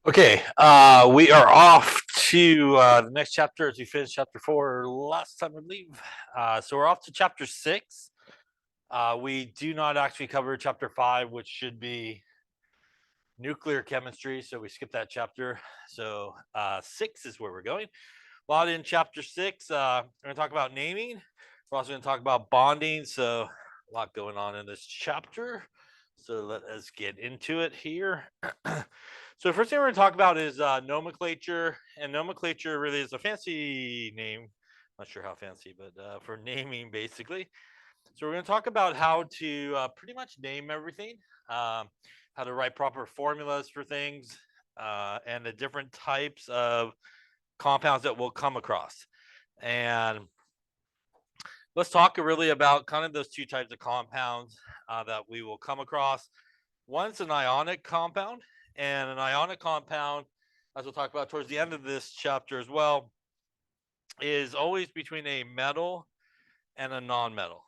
Okay, we are off to the next chapter as we finished chapter 4 last time, I believe. So we're off to chapter 6. We do not actually cover chapter 5, which should be nuclear chemistry. So we skipped that chapter. So 6 is where we're going. A lot in chapter 6. We're going to talk about naming. We're also going to talk about bonding. So a lot going on in this chapter. So let us get into it here. So the first thing we're going to talk about is nomenclature, and nomenclature really is a fancy name. Not sure how fancy, but for naming basically. So we're going to talk about how to pretty much name everything, how to write proper formulas for things, and the different types of compounds that we'll come across. And let's talk really about kind of those two types of compounds that we will come across. One's an ionic compound, and an ionic compound, as we'll talk about towards the end of this chapter as well, is always between a metal and a non-metal.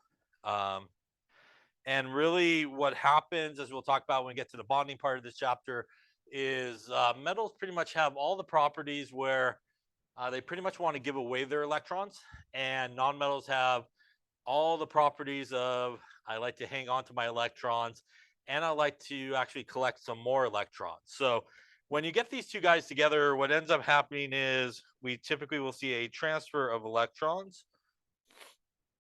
And really what happens, as we'll talk about when we get to the bonding part of this chapter, is metals pretty much have all the properties where they pretty much want to give away their electrons, and non-metals have all the properties of I like to hang on to my electrons, and I like to actually collect some more electrons. So when you get these two guys together, what ends up happening is we typically will see a transfer of electrons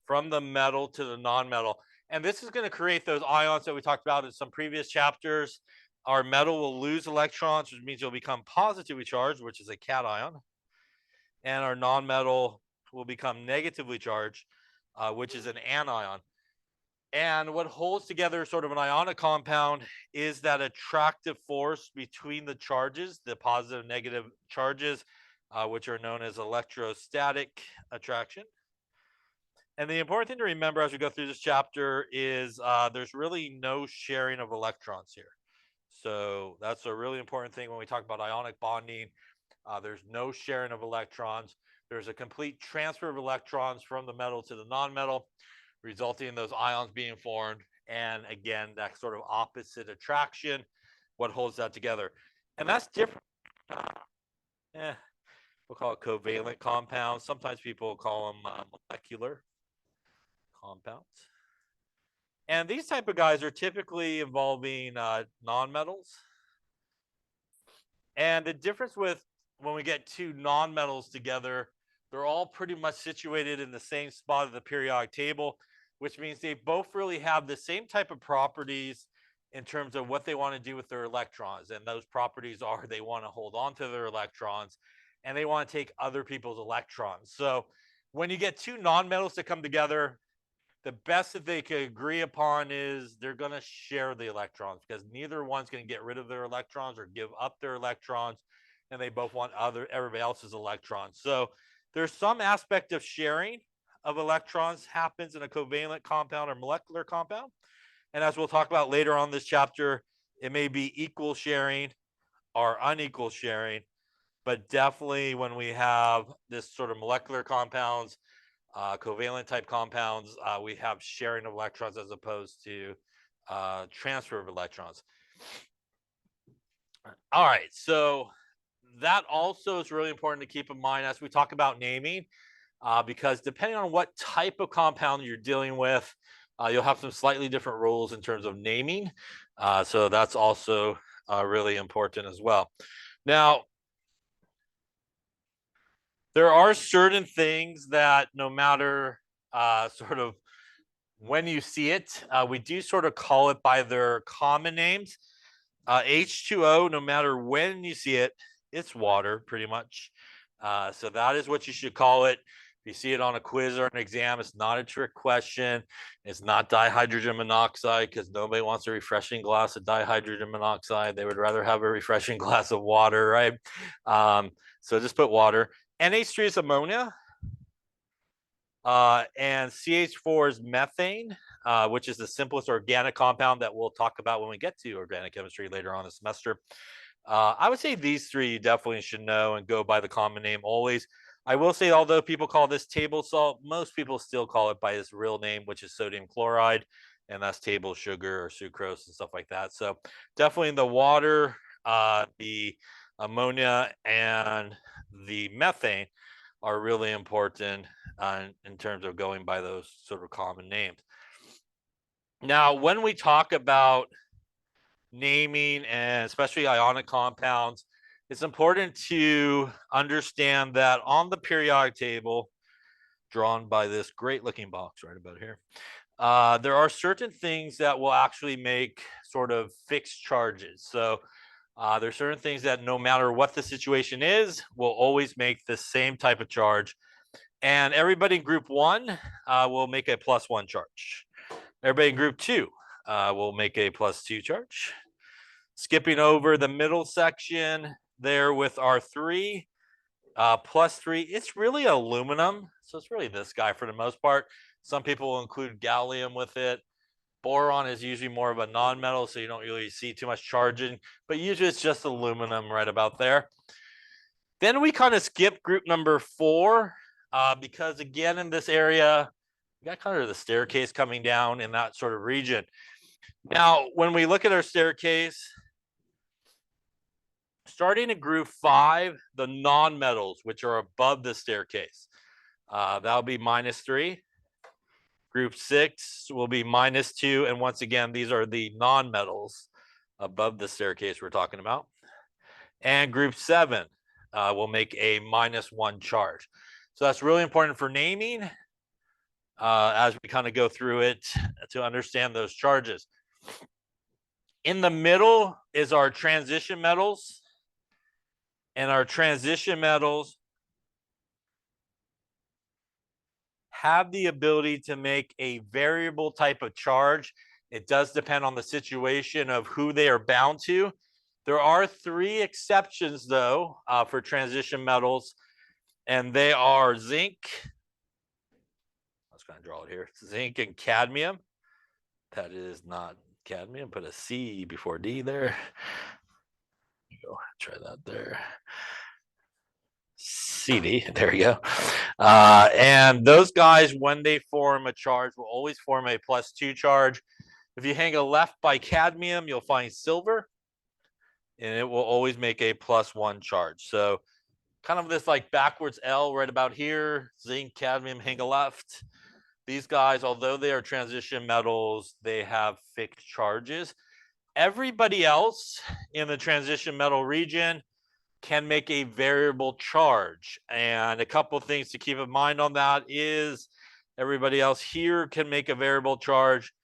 from the metal to the non-metal. And this is going to create those ions that we talked about in some previous chapters. Our metal will lose electrons, which means it'll become positively charged, which is a cation. And our non-metal will become negatively charged, which is an anion. And what holds together sort of an ionic compound is that attractive force between the charges, the positive and negative charges, which are known as electrostatic attraction. And the important thing to remember as we go through this chapter is there's really no sharing of electrons here. So that's a really important thing when we talk about ionic bonding. There's no sharing of electrons. There's a complete transfer of electrons from the metal to the non-metal, resulting in those ions being formed. And again, that sort of opposite attraction, what holds that together. And that's different. We'll call it covalent compounds. Sometimes people call them molecular compounds. And these type of guys are typically involving non-metals. And the difference with when we get two non-metals together, they're all pretty much situated in the same spot of the periodic table, which means they both really have the same type of properties in terms of what they want to do with their electrons. And those properties are they want to hold on to their electrons and they want to take other people's electrons. So when you get two non-metals to come together, the best that they could agree upon is they're going to share the electrons, because neither one's going to get rid of their electrons or give up their electrons, and they both want everybody else's electrons. So there's some aspect of sharing of electrons happens in a covalent compound or molecular compound. And as we'll talk about later on this chapter, it may be equal sharing or unequal sharing, but definitely when we have this sort of molecular compounds, covalent type compounds, we have sharing of electrons as opposed to transfer of electrons. All right, so that also is really important to keep in mind as we talk about naming, because depending on what type of compound you're dealing with, you'll have some slightly different rules in terms of naming. So that's also really important as well. Now, there are certain things that no matter sort of when you see it, we do sort of call it by their common names. H2O, no matter when you see it, it's water pretty much. So that is what you should call it. If you see it on a quiz or an exam, it's not a trick question. It's not dihydrogen monoxide, because nobody wants a refreshing glass of dihydrogen monoxide. They would rather have a refreshing glass of water, right? So just put water. NH3 is ammonia. And CH4 is methane, which is the simplest organic compound that we'll talk about when we get to organic chemistry later on the semester. I would say these three you definitely should know and go by the common name always. I will say, although people call this table salt, most people still call it by its real name, which is sodium chloride, and that's table sugar or sucrose and stuff like that. So definitely in the water, the ammonia and the methane are really important in terms of going by those sort of common names. Now, when we talk about naming and especially ionic compounds, it's important to understand that on the periodic table, drawn by this great looking box right about here, there are certain things that will actually make sort of fixed charges. So there's certain things that no matter what the situation is, will always make the same type of charge. And everybody in group 1 will make a +1 charge. Everybody in group 2 will make a +2 charge. Skipping over the middle section there with our 3, +3, it's really aluminum. So it's really this guy for the most part. Some people will include gallium with it. Boron is usually more of a non-metal, so you don't really see too much charging, but usually it's just aluminum right about there. Then we kind of skip group number 4 because again, in this area, we got kind of the staircase coming down in that sort of region. Now, when we look at our staircase, starting in group 5, the non-metals, which are above the staircase, that'll be -3. Group 6 will be -2. And once again, these are the non-metals above the staircase we're talking about. And group 7 will make a -1 charge. So that's really important for naming as we kind of go through it to understand those charges. In the middle is our transition metals. And our transition metals have the ability to make a variable type of charge. It does depend on the situation of who they are bound to. There are 3 exceptions, though, for transition metals, and they are zinc. I was going to draw it here. Zinc and cadmium. That is not cadmium. Put a C before D there. Go try that there. CD, there you go. And those guys, when they form a charge, will always form a +2 charge. If you hang a left by cadmium, you'll find silver, and it will always make a +1 charge. So kind of this like backwards L right about here, zinc, cadmium, hang a left. These guys, although they are transition metals, they have fixed charges. Everybody else in the transition metal region can make a variable charge. And a couple of things to keep in mind on that is everybody else here can make a variable charge.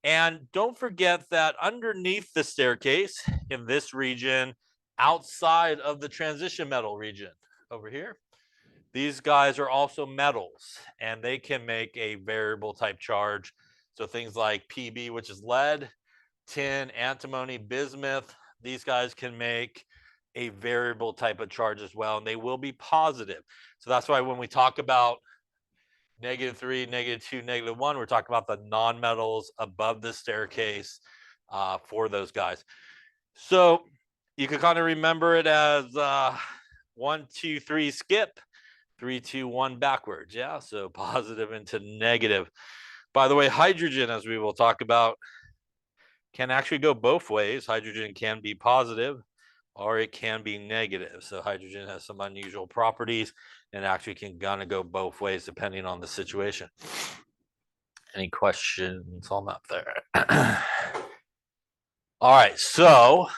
And don't forget that underneath the staircase in this region, outside of the transition metal region over here, these guys are also metals and they can make a variable type charge. So things like Pb, which is lead, tin, antimony, bismuth, these guys can make a variable type of charge as well, and they will be positive. So that's why when we talk about -3, -2, -1, we're talking about the non-metals above the staircase for those guys. So you can kind of remember it as 1, 2, 3 skip, 3, 2, 1 backwards. Yeah, so positive into negative. By the way, hydrogen, as we will talk about, can actually go both ways. Hydrogen can be positive or it can be negative. So hydrogen has some unusual properties and actually can kind of go both ways depending on the situation. Any questions on that there? All right, so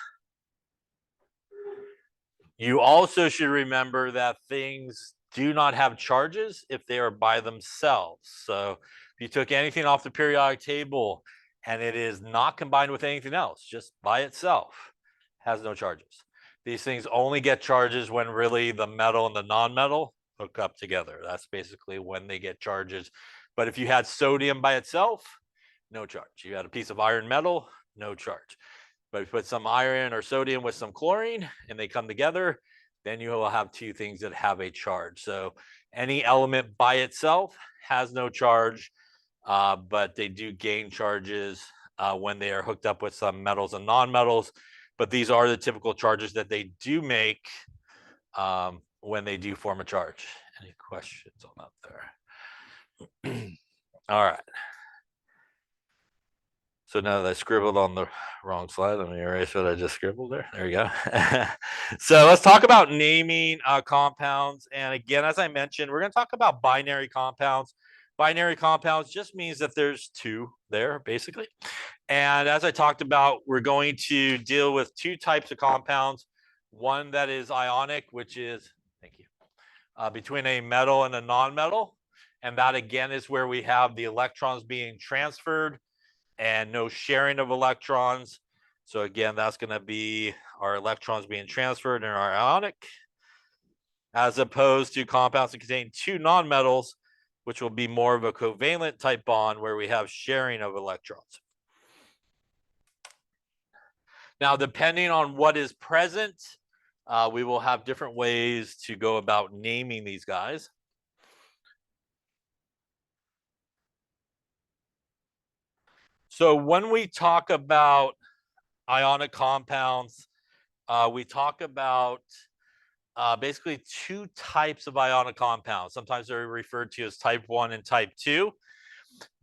you also should remember that things do not have charges if they are by themselves. So if you took anything off the periodic table and it is not combined with anything else, just by itself, has no charges. These things only get charges when really the metal and the non-metal hook up together. That's basically when they get charges. But if you had sodium by itself, no charge. You had a piece of iron metal, no charge. But if you put some iron or sodium with some chlorine and they come together, then you will have 2 things that have a charge. So any element by itself has no charge, but they do gain charges when they are hooked up with some metals and non-metals. But these are the typical charges that they do make when they do form a charge. Any questions on that there? All right. So now that I scribbled on the wrong slide, let me erase what I just scribbled there. There we go. So let's talk about naming compounds. And again, as I mentioned, we're going to talk about binary compounds. Binary compounds just means that there's two there, basically. And as I talked about, we're going to deal with two types of compounds. One that is ionic, which is, thank you, between a metal and a non-metal. And that, again, is where we have the electrons being transferred and no sharing of electrons. So again, that's going to be our electrons being transferred in our ionic, as opposed to compounds that contain two nonmetals, which will be more of a covalent type bond where we have sharing of electrons. Now, depending on what is present, we will have different ways to go about naming these guys. So when we talk about ionic compounds, we talk about basically two types of ionic compounds. Sometimes they're referred to as type 1 and type 2.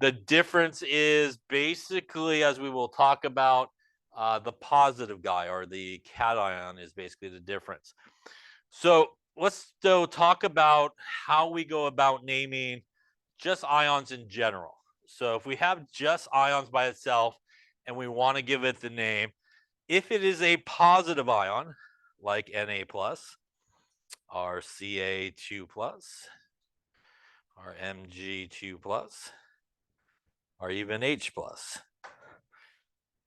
The difference is basically, as we will talk about, the positive guy or the cation is basically the difference. So let's though talk about how we go about naming just ions in general. So if we have just ions by itself and we want to give it the name, if it is a positive ion, like Na plus, or Ca2 plus, or Mg2 plus, or even H plus,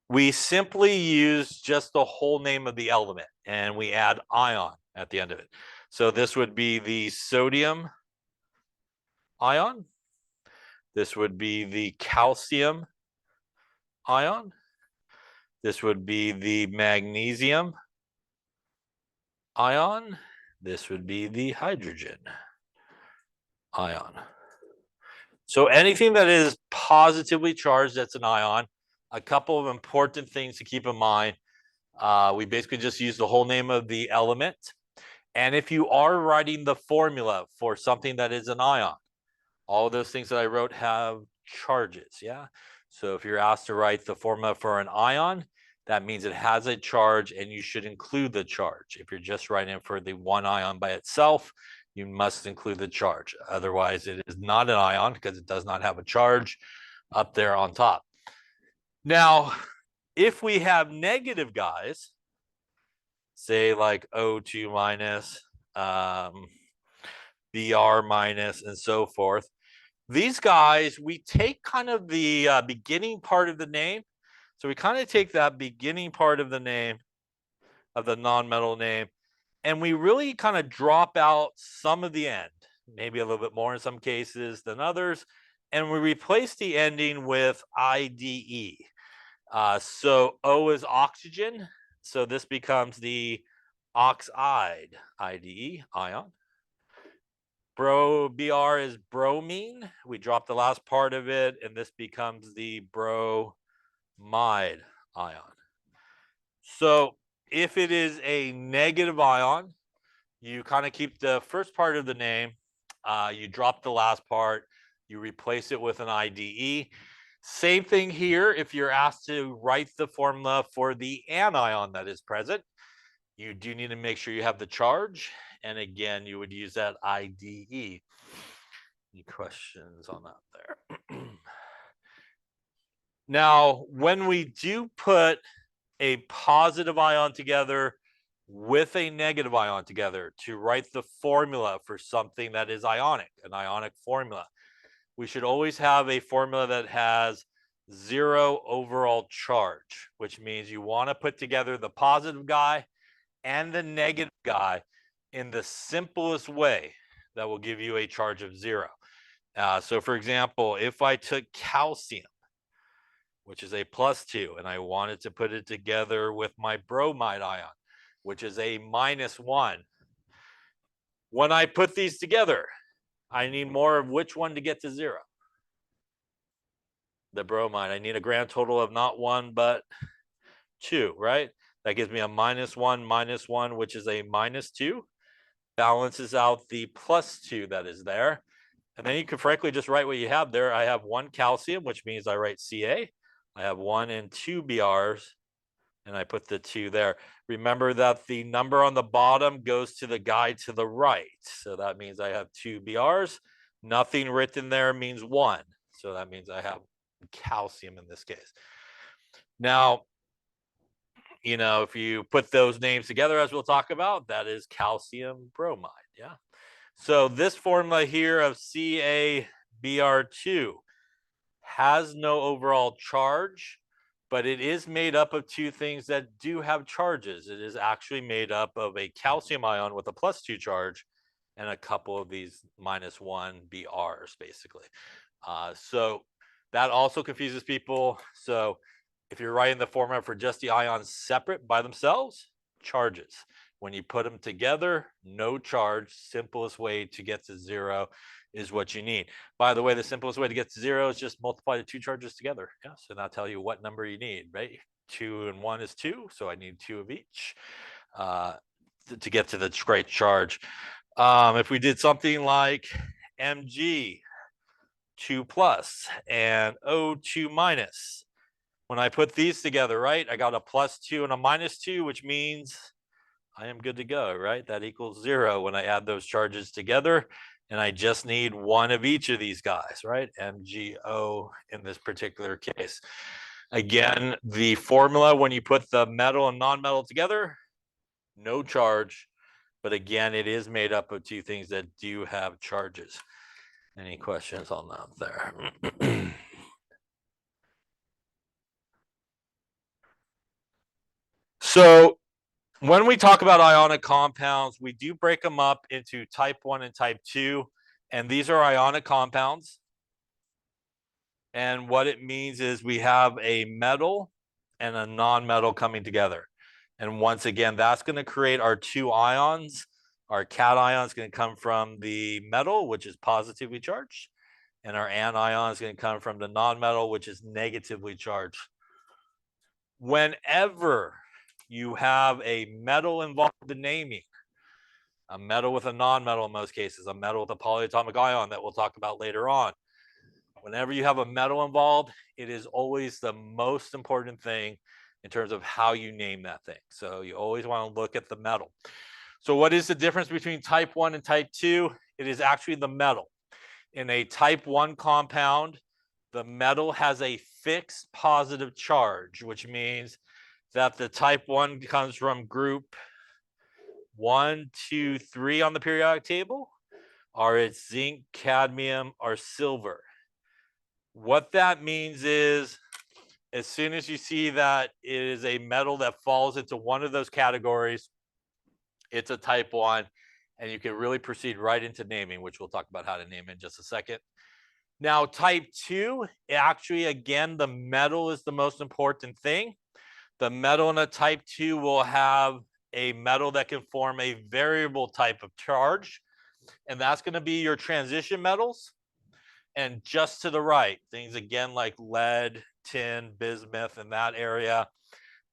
we simply use just the whole name of the element and we add ion at the end of it. So this would be the sodium ion. This would be the calcium ion. This would be the magnesium ion. This would be the hydrogen ion. So anything that is positively charged, that's an ion. A couple of important things to keep in mind. We basically just use the whole name of the element. And if you are writing the formula for something that is an ion, all of those things that I wrote have charges, yeah? So if you're asked to write the formula for an ion, that means it has a charge and you should include the charge. If you're just writing for the one ion by itself, you must include the charge. Otherwise, it is not an ion because it does not have a charge up there on top. Now, if we have negative guys, say like O2 minus, Br minus, and so forth, these guys, we take kind of the beginning part of the name. So we kind of take that beginning part of the name, of the non-metal name, and we really kind of drop out some of the end, maybe a little bit more in some cases than others, and we replace the ending with IDE. So O is oxygen, so this becomes the oxide, IDE, ion. Br is bromine. We drop the last part of it, and this becomes the bromide ion. So if it is a negative ion, you kind of keep the first part of the name, you drop the last part, you replace it with an IDE. Same thing here. If you're asked to write the formula for the anion that is present, you do need to make sure you have the charge. And again, you would use that IDE. Any questions on that there? Now, when we do put a positive ion together with a negative ion together to write the formula for something that is ionic, an ionic formula, we should always have a formula that has 0 overall charge, which means you want to put together the positive guy and the negative guy in the simplest way that will give you a charge of 0. So for example, if I took calcium, which is a +2, and I wanted to put it together with my bromide ion, which is a -1. When I put these together, I need more of which one to get to 0? The bromide. I need a grand total of not 1, but 2, right? That gives me a -1, which is a -2. Balances out the +2 that is there. And then you can frankly just write what you have there. I have 1 calcium, which means I write Ca. I have 1 and 2 BRs, and I put the 2 there. Remember that the number on the bottom goes to the guy to the right. So that means I have 2 BRs. Nothing written there means 1. So that means I have calcium in this case. Now, if you put those names together, as we'll talk about, that is calcium bromide. Yeah. So this formula here of CaBr2 has no overall charge, but it is made up of 2 things that do have charges. It is actually made up of a calcium ion with a +2 charge and a couple of these -1 BRs, basically. So that also confuses people. So if you're writing the formula for just the ions separate by themselves, charges. When you put them together, no charge. Simplest way to get to 0 is what you need. By the way, the simplest way to get to 0 is just multiply the 2 charges together. Yes, and that'll tell you what number you need, right? 2 and 1 is 2, so I need 2 of each to get to the great charge. If we did something like Mg 2 plus and O2 minus, when I put these together, right, I got a +2 and a -2, which means I am good to go, right? That equals 0 when I add those charges together. And I just need 1 of each of these guys, right? MgO in this particular case. Again, the formula when you put the metal and non-metal together, no charge. But again, it is made up of 2 things that do have charges. Any questions on that there? So when we talk about ionic compounds, we do break them up into type 1 and type 2. And these are ionic compounds. And what it means is we have a metal and a non-metal coming together. And once again, that's going to create our 2 ions. Our cation is going to come from the metal, which is positively charged. And our anion is going to come from the non-metal, which is negatively charged. Whenever you have a metal involved in naming, a metal with a non-metal in most cases, a metal with a polyatomic ion that we'll talk about later on. Whenever you have a metal involved, it is always the most important thing in terms of how you name that thing. So you always want to look at the metal. So what is the difference between type 1 and type 2? It is actually the metal. In a type 1 compound, the metal has a fixed positive charge, which means that the type 1 comes from group 1, 2, 3 on the periodic table, or it's zinc, cadmium, or silver. What that means is as soon as you see that it is a metal that falls into one of those categories, it's a type 1, and you can really proceed right into naming, which we'll talk about how to name in just a second. Now, type 2, actually, again, the metal is the most important thing. The metal in a type 2 will have a metal that can form a variable type of charge, and that's going to be your transition metals. And just to the right, things again like lead, tin, bismuth in that area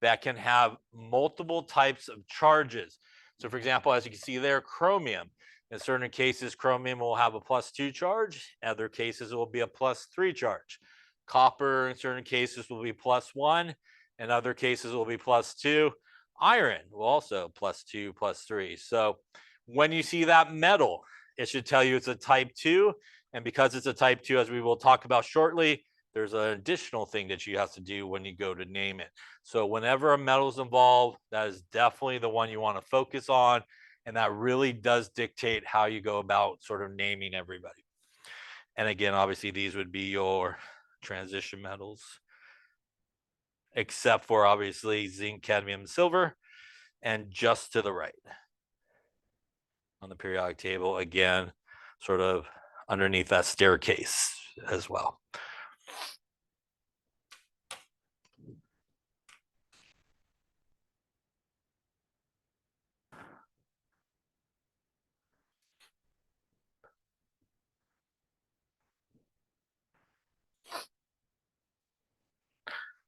that can have multiple types of charges. So for example, as you can see there, chromium. In certain cases, chromium will have a +2 charge. In other cases, it will be a +3 charge. Copper, in certain cases, will be +1. In other cases, it will be +2. Iron will also +2, +3. So when you see that metal, it should tell you it's a type 2. And because it's a type 2, as we will talk about shortly, there's an additional thing that you have to do when you go to name it. So whenever a metal is involved, that is definitely the one you want to focus on. And that really does dictate how you go about sort of naming everybody. And again, obviously, these would be your transition metals, except for obviously zinc, cadmium, and silver. And just to the right on the periodic table, again, sort of underneath that staircase as well.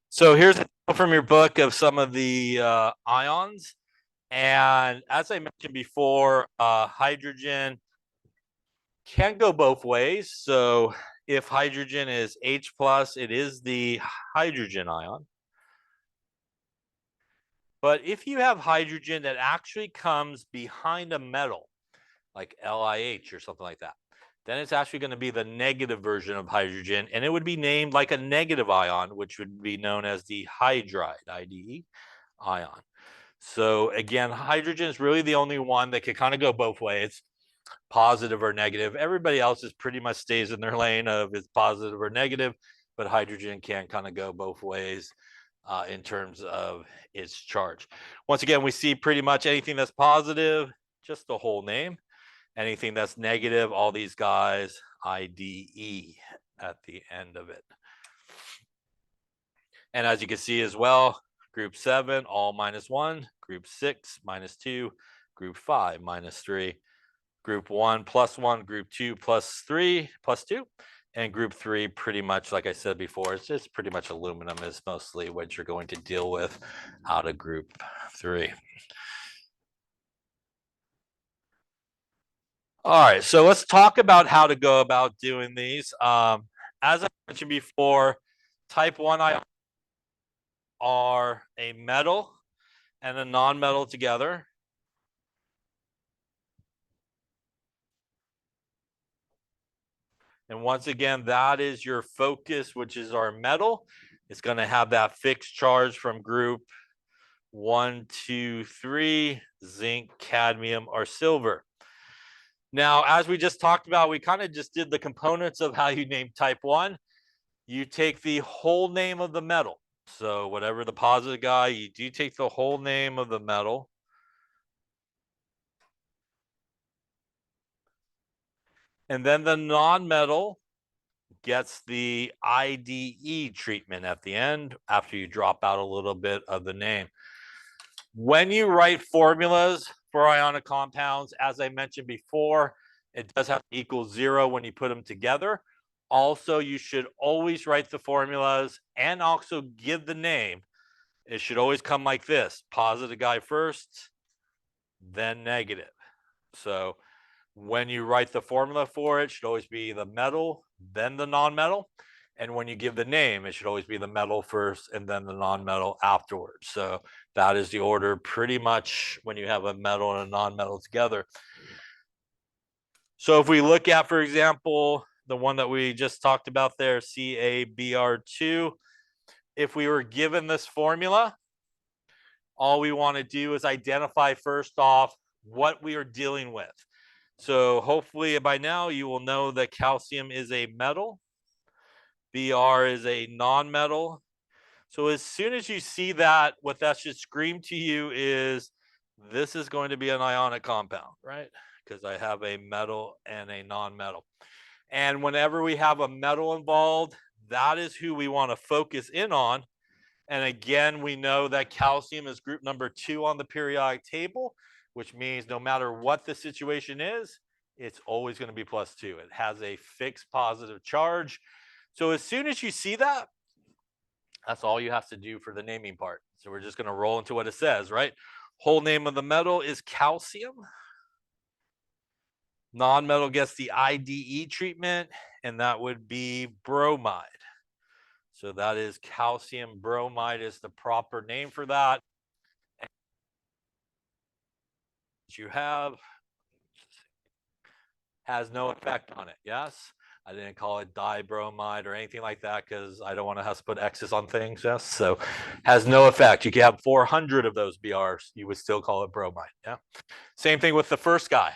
So here's from your book of some of the ions. And as I mentioned before, hydrogen can go both ways. So If hydrogen is H plus, it is the hydrogen ion. But if you have hydrogen that actually comes behind a metal, like LiH or something like that, then it's actually going to be the negative version of hydrogen, and it would be named like a negative ion, which would be known as the hydride, IDE ion. So again, hydrogen is really the only one that can kind of go both ways, positive or negative. Everybody else is pretty much stays in their lane of it's positive or negative, but hydrogen can kind of go both ways in terms of its charge. Once again, we see pretty much anything that's positive, just the whole name. Anything that's negative, all these guys, IDE at the end of it. And as you can see as well, group 7, all -1, group 6, -2, group 5, -3, group 1, +1, group 2, +3, +2, and group 3, pretty much like I said before, it's just pretty much aluminum is mostly what you're going to deal with out of group 3. All right, so let's talk about how to go about doing these. As I mentioned before, type 1 ions are a metal and a non-metal together. And once again, that is your focus, which is our metal. It's going to have that fixed charge from group 1, 2, 3, zinc, cadmium, or silver. Now, as we just talked about, we kind of just did the components of how you name type 1. You take the whole name of the metal. So whatever the positive guy, you do take the whole name of the metal. And then the non-metal gets the IDE treatment at the end after you drop out a little bit of the name. When you write formulas for ionic compounds, as I mentioned before, it does have to equal 0 when you put them together. Also, you should always write the formulas and also give the name. It should always come like this: positive guy first, then negative. So when you write the formula for it, it should always be the metal, then the non-metal. And when you give the name, it should always be the metal first and then the non-metal afterwards. So that is the order pretty much when you have a metal and a non-metal together. So if we look at, for example, the one that we just talked about there, CaBr2, if we were given this formula, all we want to do is identify first off what we are dealing with. So hopefully by now you will know that calcium is a metal, Br is a non-metal. So as soon as you see that, what that should scream to you is this is going to be an ionic compound, right? Because I have a metal and a non-metal. And whenever we have a metal involved, that is who we want to focus in on. And again, we know that calcium is group number 2 on the periodic table, which means no matter what the situation is, it's always going to be +2. It has a fixed positive charge. So as soon as you see that, that's all you have to do for the naming part. So we're just going to roll into what it says, right? Whole name of the metal is calcium. Non-metal gets the IDE treatment, and that would be bromide. So that is calcium bromide is the proper name for that. You have has no effect on it. Yes, I didn't call it dibromide or anything like that because I don't want to have to put X's on things. Yes, so has no effect. You can have 400 of those BRs, you would still call it bromide. Yeah, same thing with the first guy.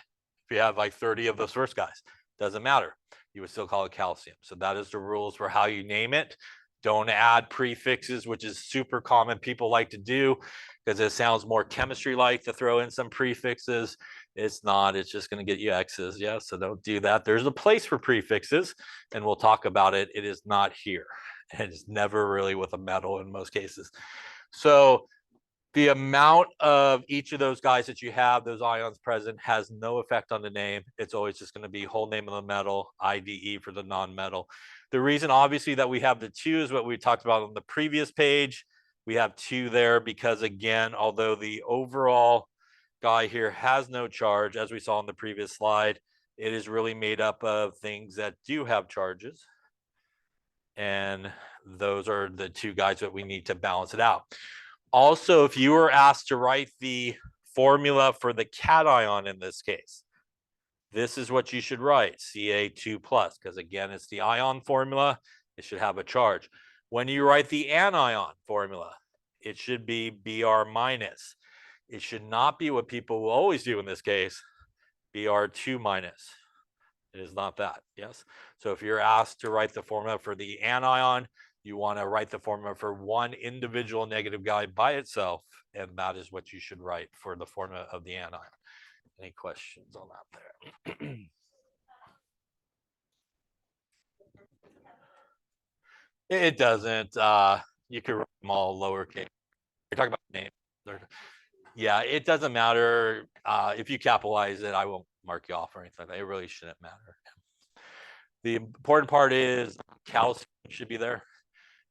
If you have like 30 of those first guys, doesn't matter. You would still call it calcium. So that is the rules for how you name it. Don't add prefixes, which is super common. People like to do because it sounds more chemistry-like to throw in some prefixes. It's not. It's just going to get you X's. Yeah, so don't do that. There's a place for prefixes, and we'll talk about it. It is not here. And it's never really with a metal in most cases. So the amount of each of those guys that you have, those ions present, has no effect on the name. It's always just going to be whole name of the metal, IDE for the non-metal. The reason, obviously, that we have the 2 is what we talked about on the previous page. We have 2 there because, again, although the overall guy here has no charge, as we saw on the previous slide, it is really made up of things that do have charges. And those are the two guys that we need to balance it out. Also, if you were asked to write the formula for the cation in this case, this is what you should write, Ca2 plus, because again, it's the ion formula. It should have a charge. When you write the anion formula, it should be Br minus. It should not be what people will always do in this case, Br2 minus. It is not that, yes? So if you're asked to write the formula for the anion, you want to write the formula for one individual negative guy by itself, and that is what you should write for the formula of the anion. Any questions on that there? It doesn't. You can write them all lowercase. You're talking about names. Yeah, it doesn't matter. If you capitalize it, I won't mark you off or anything like that. It really shouldn't matter. The important part is calcium should be there,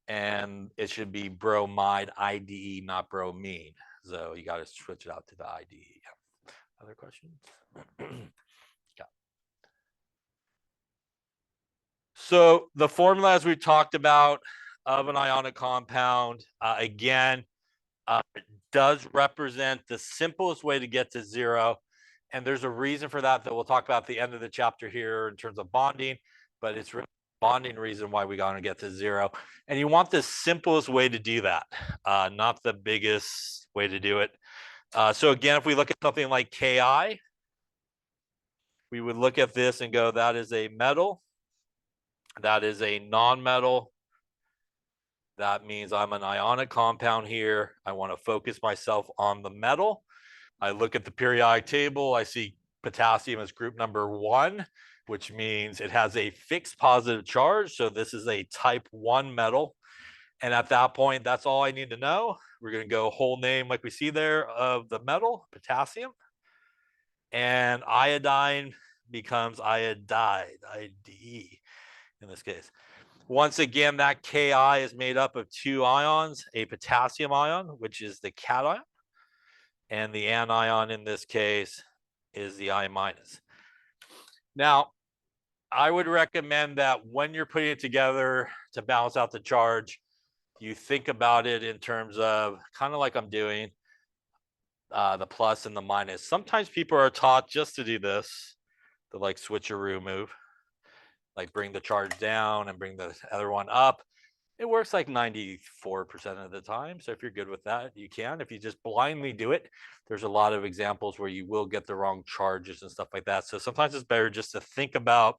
and it should be bromide IDE, not bromine. So you got to switch it out to the IDE. Other questions? Yeah. So the formula, as we talked about, of an ionic compound, again, does represent the simplest way to get to zero. And there's a reason for that we'll talk about at the end of the chapter here in terms of bonding, but it's really bonding reason why we got to get to zero. And you want the simplest way to do that, not the biggest way to do it. So again, if we look at something like Ki, we would look at this and go, that is a metal. That is a non-metal. That means I'm an ionic compound here. I want to focus myself on the metal. I look at the periodic table. I see potassium as group number 1, which means it has a fixed positive charge. So this is a type 1 metal. And at that point, that's all I need to know. We're going to go whole name like we see there of the metal, potassium. And iodine becomes iodide, IDE in this case. Once again, that Ki is made up of 2 ions, a potassium ion, which is the cation, and the anion in this case is the I minus. Now, I would recommend that when you're putting it together to balance out the charge, you think about it in terms of kind of like I'm doing, the plus and the minus. Sometimes people are taught just to do this, the like switcheroo move, like bring the charge down and bring the other one up. It works like 94% of the time. So if you're good with that, you can. If you just blindly do it, there's a lot of examples where you will get the wrong charges and stuff like that. So sometimes it's better just to think about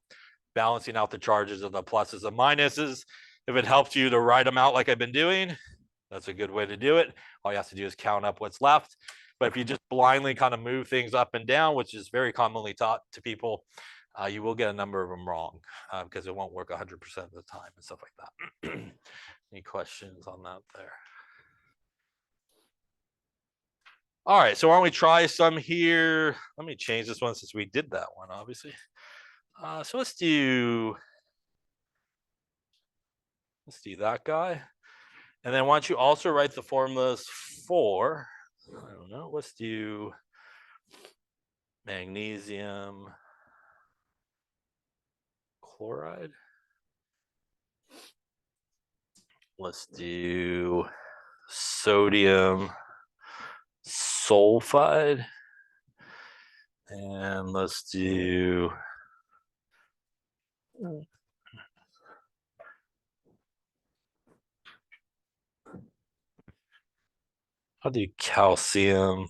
balancing out the charges of the pluses and minuses. If it helps you to write them out like I've been doing, that's a good way to do it. All you have to do is count up what's left. But if you just blindly kind of move things up and down, which is very commonly taught to people, you will get a number of them wrong because it won't work 100% of the time and stuff like that. Any questions on that there? All right, so why don't we try some here? Let me change this one since we did that one, obviously. So let's do that guy. And then why don't you also write the formulas for, I don't know, let's do magnesium chloride. Let's do sodium sulfide. And let's do I'll do calcium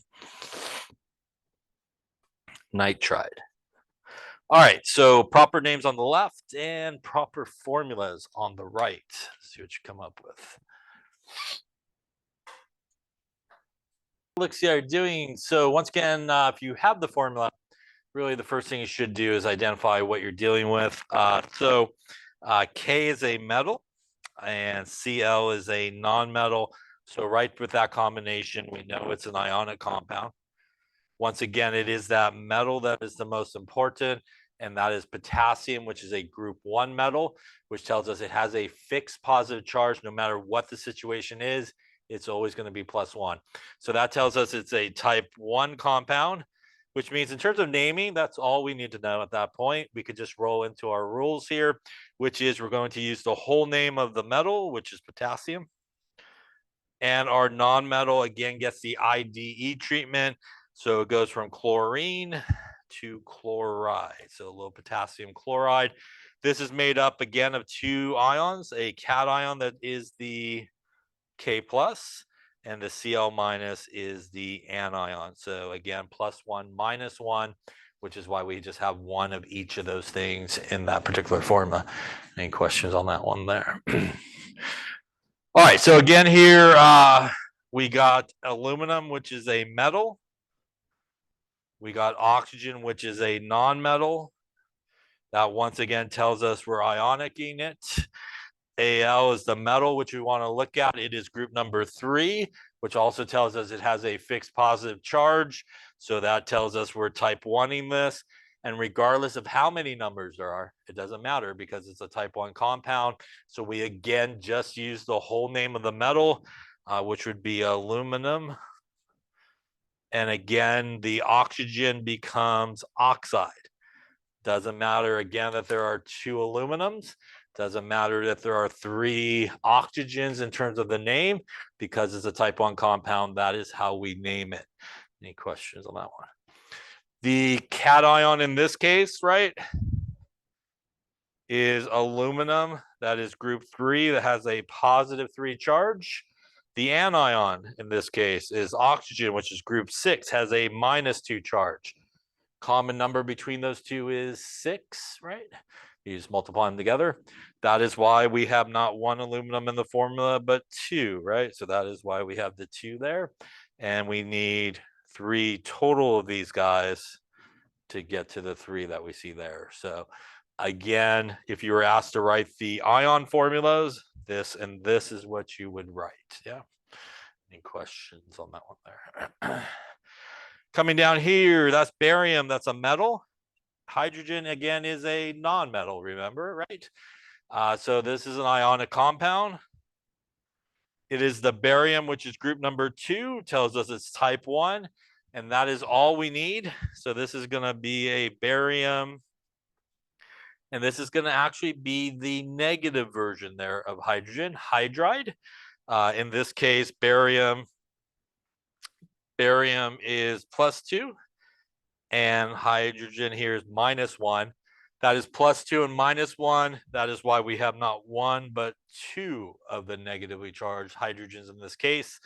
nitride. All right, so proper names on the left and proper formulas on the right. Let's see what you come up with. Look, see how you're doing. So once again, if you have the formula, really the first thing you should do is identify what you're dealing with. K is a metal and Cl is a non-metal. So right with that combination, we know it's an ionic compound. Once again, it is that metal that is the most important, and that is potassium, which is a group 1 metal, which tells us it has a fixed positive charge no matter what the situation is. It's always going to be +1. So that tells us it's a type 1 compound. which means in terms of naming, that's all we need to know at that point. We could just roll into our rules here, which is we're going to use the whole name of the metal, which is potassium. And our non-metal, again, gets the IDE treatment. So it goes from chlorine to chloride. So a little potassium chloride. This is made up, again, of two ions, a cation that is the K plus, and the Cl minus is the anion. So again, +1, -1, which is why we just have one of each of those things in that particular formula. Any questions on that one there? All right, so again here, we got aluminum, which is a metal. We got oxygen, which is a non-metal. That once again tells us we're ionicking it. Al is the metal, which we want to look at. It is group number 3, which also tells us it has a fixed positive charge. So that tells us we're type 1ing this. And regardless of how many numbers there are, it doesn't matter because it's a type 1 compound. So we again just use the whole name of the metal, which would be aluminum. And again, the oxygen becomes oxide. Doesn't matter again that there are 2 aluminums. Doesn't matter that there are 3 oxygens in terms of the name, because it's a type 1 compound. That is how we name it. Any questions on that one? The cation in this case, right, is aluminum. That is group 3 that has a +3 charge. The anion in this case is oxygen, which is group 6, has a -2 charge. Common number between those two is 6, right? You just multiply them together. That is why we have not 1 aluminum in the formula, but 2, right? So that is why we have the 2 there. And we need 3 total of these guys to get to the 3 that we see there. So again, if you were asked to write the ion formulas, this and this is what you would write. Yeah. Any questions on that one there? Coming down here, that's barium. That's a metal. Hydrogen, again, is a non-metal, remember, right? So this is an ionic compound. It is the barium, which is group number 2, tells us it's type 1, and that is all we need. So this is going to be a barium, and this is going to actually be the negative version there of hydrogen, hydride. In this case, barium is +2. And hydrogen here is -1. That is +2 and -1. That is why we have not 1, but 2 of the negatively charged hydrogens in this case,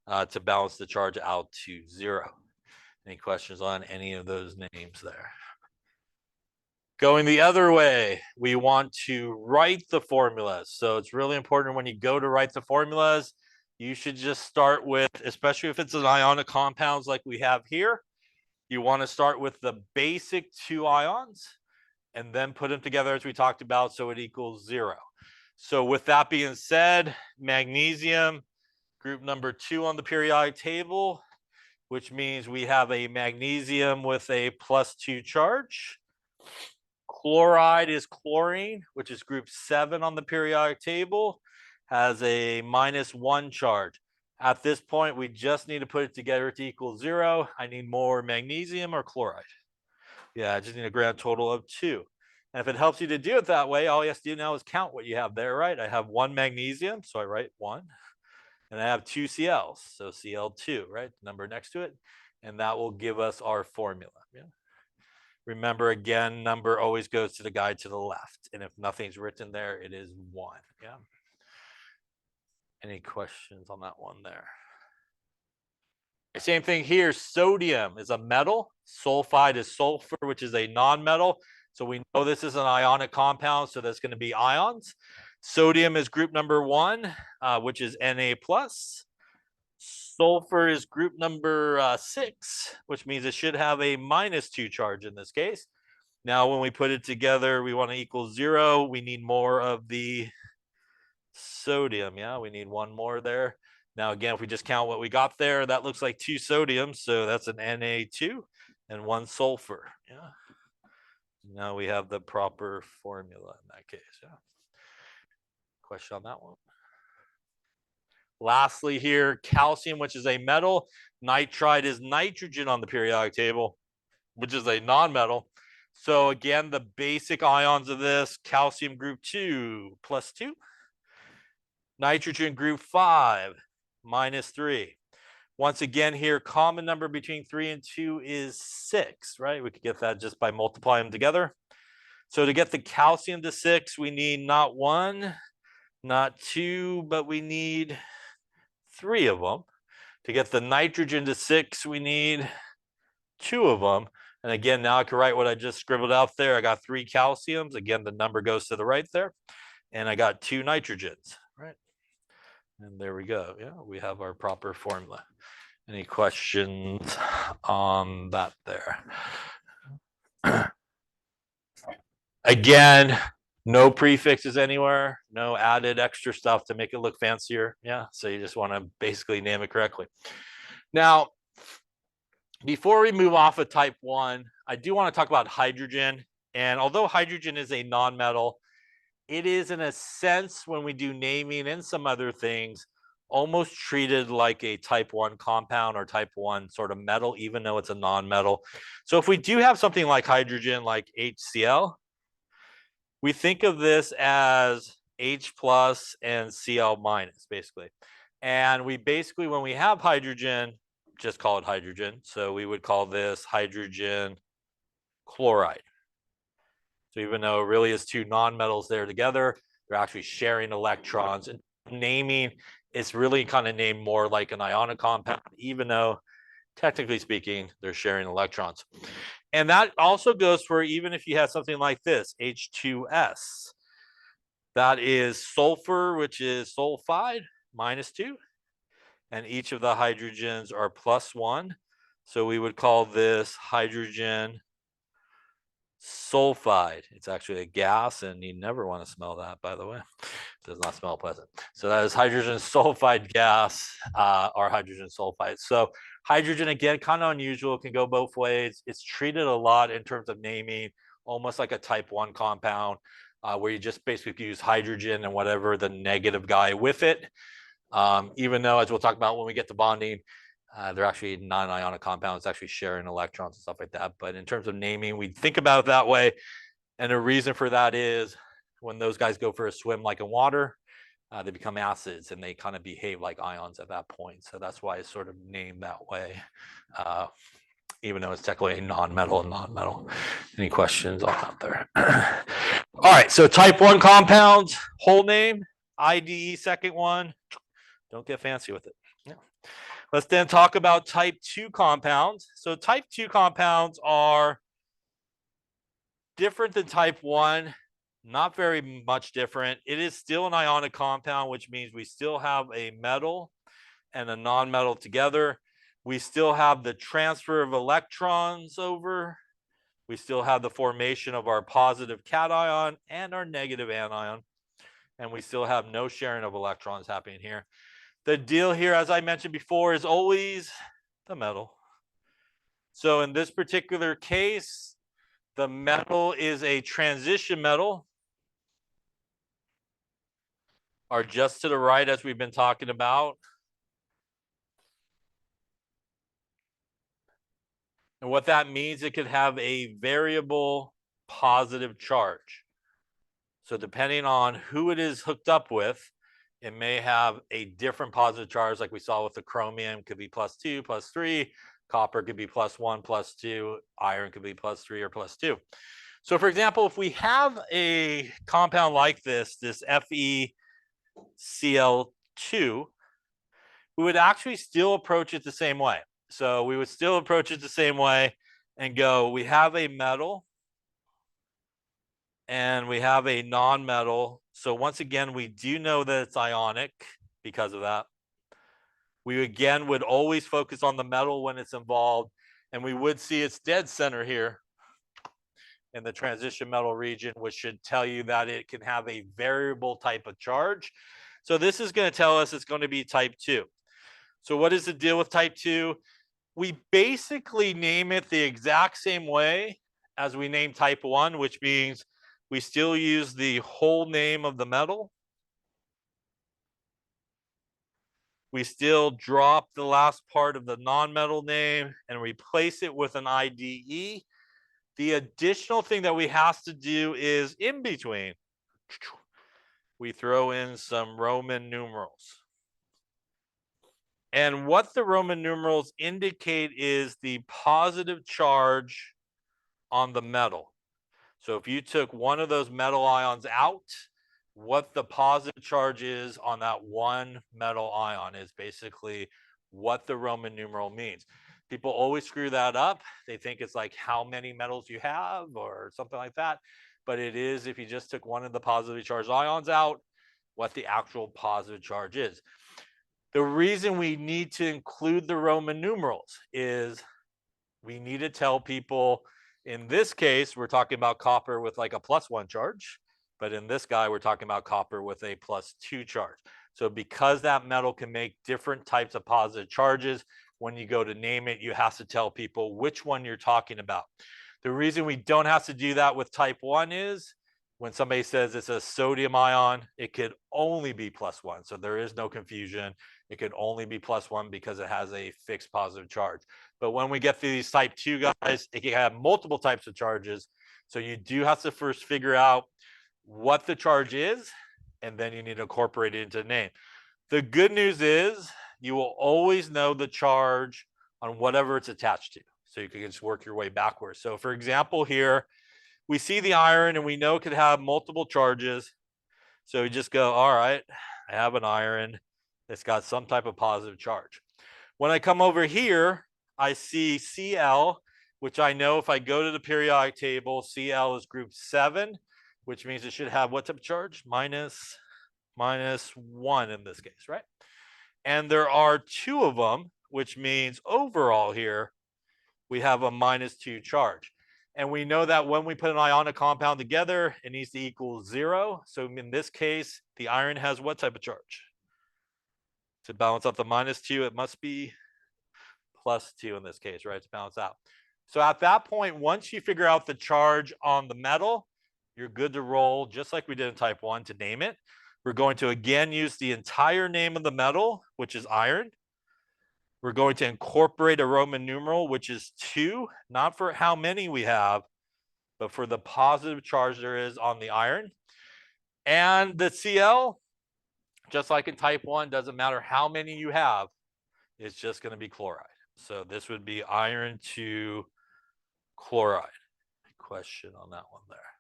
to balance the charge out to 0. Any questions on any of those names there? Going the other way, we want to write the formulas. So it's really important when you go to write the formulas, you should just start with, especially if it's an ionic compounds like we have here, you want to start with the basic 2 ions and then put them together as we talked about, so it equals 0. So with that being said, magnesium, group number 2 on the periodic table, which means we have a magnesium with a +2 charge. Chloride is chlorine, which is group 7 on the periodic table, has a -1 charge. At this point, we just need to put it together to equal 0. I need more magnesium or chloride. Yeah, I just need a grand total of 2. And if it helps you to do it that way, all you have to do now is count what you have there, right? I have 1 magnesium, so I write 1. And I have 2 Cl's, so Cl2, right? Number next to it. And that will give us our formula. Yeah. Remember, again, number always goes to the guy to the left. And if nothing's written there, it is 1. Yeah. Any questions on that one there? Same thing here. Sodium is a metal. Sulfide is sulfur, which is a non-metal. So we know this is an ionic compound, so that's going to be ions. Sodium is group number 1, which is Na+. Sulfur is group number 6, which means it should have a -2 charge in this case. Now, when we put it together, we want to equal 0. We need more of the sodium. Yeah, we need 1 more there. Now, again, if we just count what we got there, that looks like 2 sodiums. So that's an Na2 and 1 sulfur. Yeah. Now we have the proper formula in that case. Yeah. Question on that one? Lastly here, calcium, which is a metal. Nitride is nitrogen on the periodic table. which is a nonmetal. So again, the basic ions of this: calcium group 2 plus 2, nitrogen group 5 minus 3. Once again here, common number between 3 and 2 is 6, right? We could get that just by multiplying them together. So to get the calcium to 6, we need not 1, not 2, but we need 3 of them. To get the nitrogen to 6, we need 2 of them. And again, now I can write what I just scribbled out there. I got 3 calciums. Again, the number goes to the right there. And I got 2 nitrogens, right? And there we go. Yeah, we have our proper formula. Any questions on that there? Again, no prefixes anywhere, no added extra stuff to make it look fancier. Yeah, so you just want to basically name it correctly. Now, before we move off of type 1, I do want to talk about hydrogen. And although hydrogen is a nonmetal, it is, in a sense, when we do naming and some other things, almost treated like a type 1 compound or type 1 sort of metal, even though it's a nonmetal. So if we do have something like hydrogen, like HCl, we think of this as H plus and Cl minus, basically. And we basically, when we have hydrogen, just call it hydrogen. So we would call this hydrogen chloride. So even though it really is 2 nonmetals there together, they're actually sharing electrons. And naming, it's really kind of named more like an ionic compound, even though technically speaking, they're sharing electrons. And that also goes for even if you have something like this, H2S. That is sulfur, which is sulfide, minus 2. And each of the hydrogens are plus 1. So we would call this hydrogen sulfide. It's actually a gas, and you never want to smell that, by the way. It does not smell pleasant. So that is hydrogen sulfide gas, or hydrogen sulfide. So hydrogen, again, kind of unusual, can go both ways. It's treated a lot in terms of naming, almost like a type 1 compound, where you just basically use hydrogen and whatever the negative guy with it. Even though, as we'll talk about when we get to bonding, they're actually non-ionic compounds, actually sharing electrons and stuff like that. But in terms of naming, we think about it that way. And the reason for that is when those guys go for a swim like in water, they become acids and they kind of behave like ions at that point. So that's why it's sort of named that way, even though it's technically a non-metal. Any questions on that there? All right, so type 1 compounds, whole name, IDE, second one. Don't get fancy with it. Yeah. Let's then talk about type 2 compounds. So type 2 compounds are different than type 1, not very much different. It is still an ionic compound, which means we still have a metal and a non-metal together. We still have the transfer of electrons over. We still have the formation of our positive cation and our negative anion. And we still have no sharing of electrons happening here. The deal here, as I mentioned before, is always the metal. So in this particular case, the metal is a transition metal, or just to the right, as we've been talking about. And what that means, it could have a variable positive charge. So depending on who it is hooked up with, it may have a different positive charge, like we saw with the chromium, could be +2, +3. Copper could be +1, +2. Iron could be +3 or +2. So for example, if we have a compound like this FeCl2, we would actually still approach it the same way. So we would still approach it the same way and go, we have a metal and we have a non-metal. So once again, we do know that it's ionic because of that. We again would always focus on the metal when it's involved, and we would see its dead center here in the transition metal region, which should tell you that it can have a variable type of charge. So this is going to tell us it's going to be type 2. So what is the deal with type 2? We basically name it the exact same way as we name type 1, which means we still use the whole name of the metal. we still drop the last part of the nonmetal name and replace it with an IDE. The additional thing that we have to do is in between, we throw in some Roman numerals. And what the Roman numerals indicate is the positive charge on the metal. So if you took one of those metal ions out, what the positive charge is on that one metal ion is basically what the Roman numeral means. People always screw that up. They think it's like how many metals you have or something like that. But it is, if you just took one of the positively charged ions out, what the actual positive charge is. The reason we need to include the Roman numerals is we need to tell people, in this case, we're talking about copper with like a +1 charge, but in this guy, we're talking about copper with a +2 charge. So because that metal can make different types of positive charges, when you go to name it, you have to tell people which one you're talking about. The reason we don't have to do that with type 1 is when somebody says it's a sodium ion, it could only be +1. So there is no confusion. It could only be +1 because it has a fixed positive charge. But when we get through these type 2 guys, it can have multiple types of charges. So you do have to first figure out what the charge is, and then you need to incorporate it into the name. The good news is you will always know the charge on whatever it's attached to. So you can just work your way backwards. So for example, here, we see the iron and we know it could have multiple charges. So we just go, all right, I have an iron that's got some type of positive charge. When I come over here, I see Cl, which I know if I go to the periodic table, Cl is group 7, which means it should have what type of charge? Minus 1 in this case, right? And there are 2 of them, which means overall here, we have a -2 charge. And we know that when we put an ionic compound together, it needs to equal 0. So in this case, the iron has what type of charge? To balance out the -2, it must be +2 in this case, right? To balance out. So at that point, once you figure out the charge on the metal, you're good to roll, just like we did in type 1 to name it. We're going to again use the entire name of the metal, which is iron. We're going to incorporate a Roman numeral, which is 2, not for how many we have, but for the positive charge there is on the iron. And the Cl, just like in type 1, doesn't matter how many you have, it's just going to be chloride. So this would be iron to chloride. Question on that one there.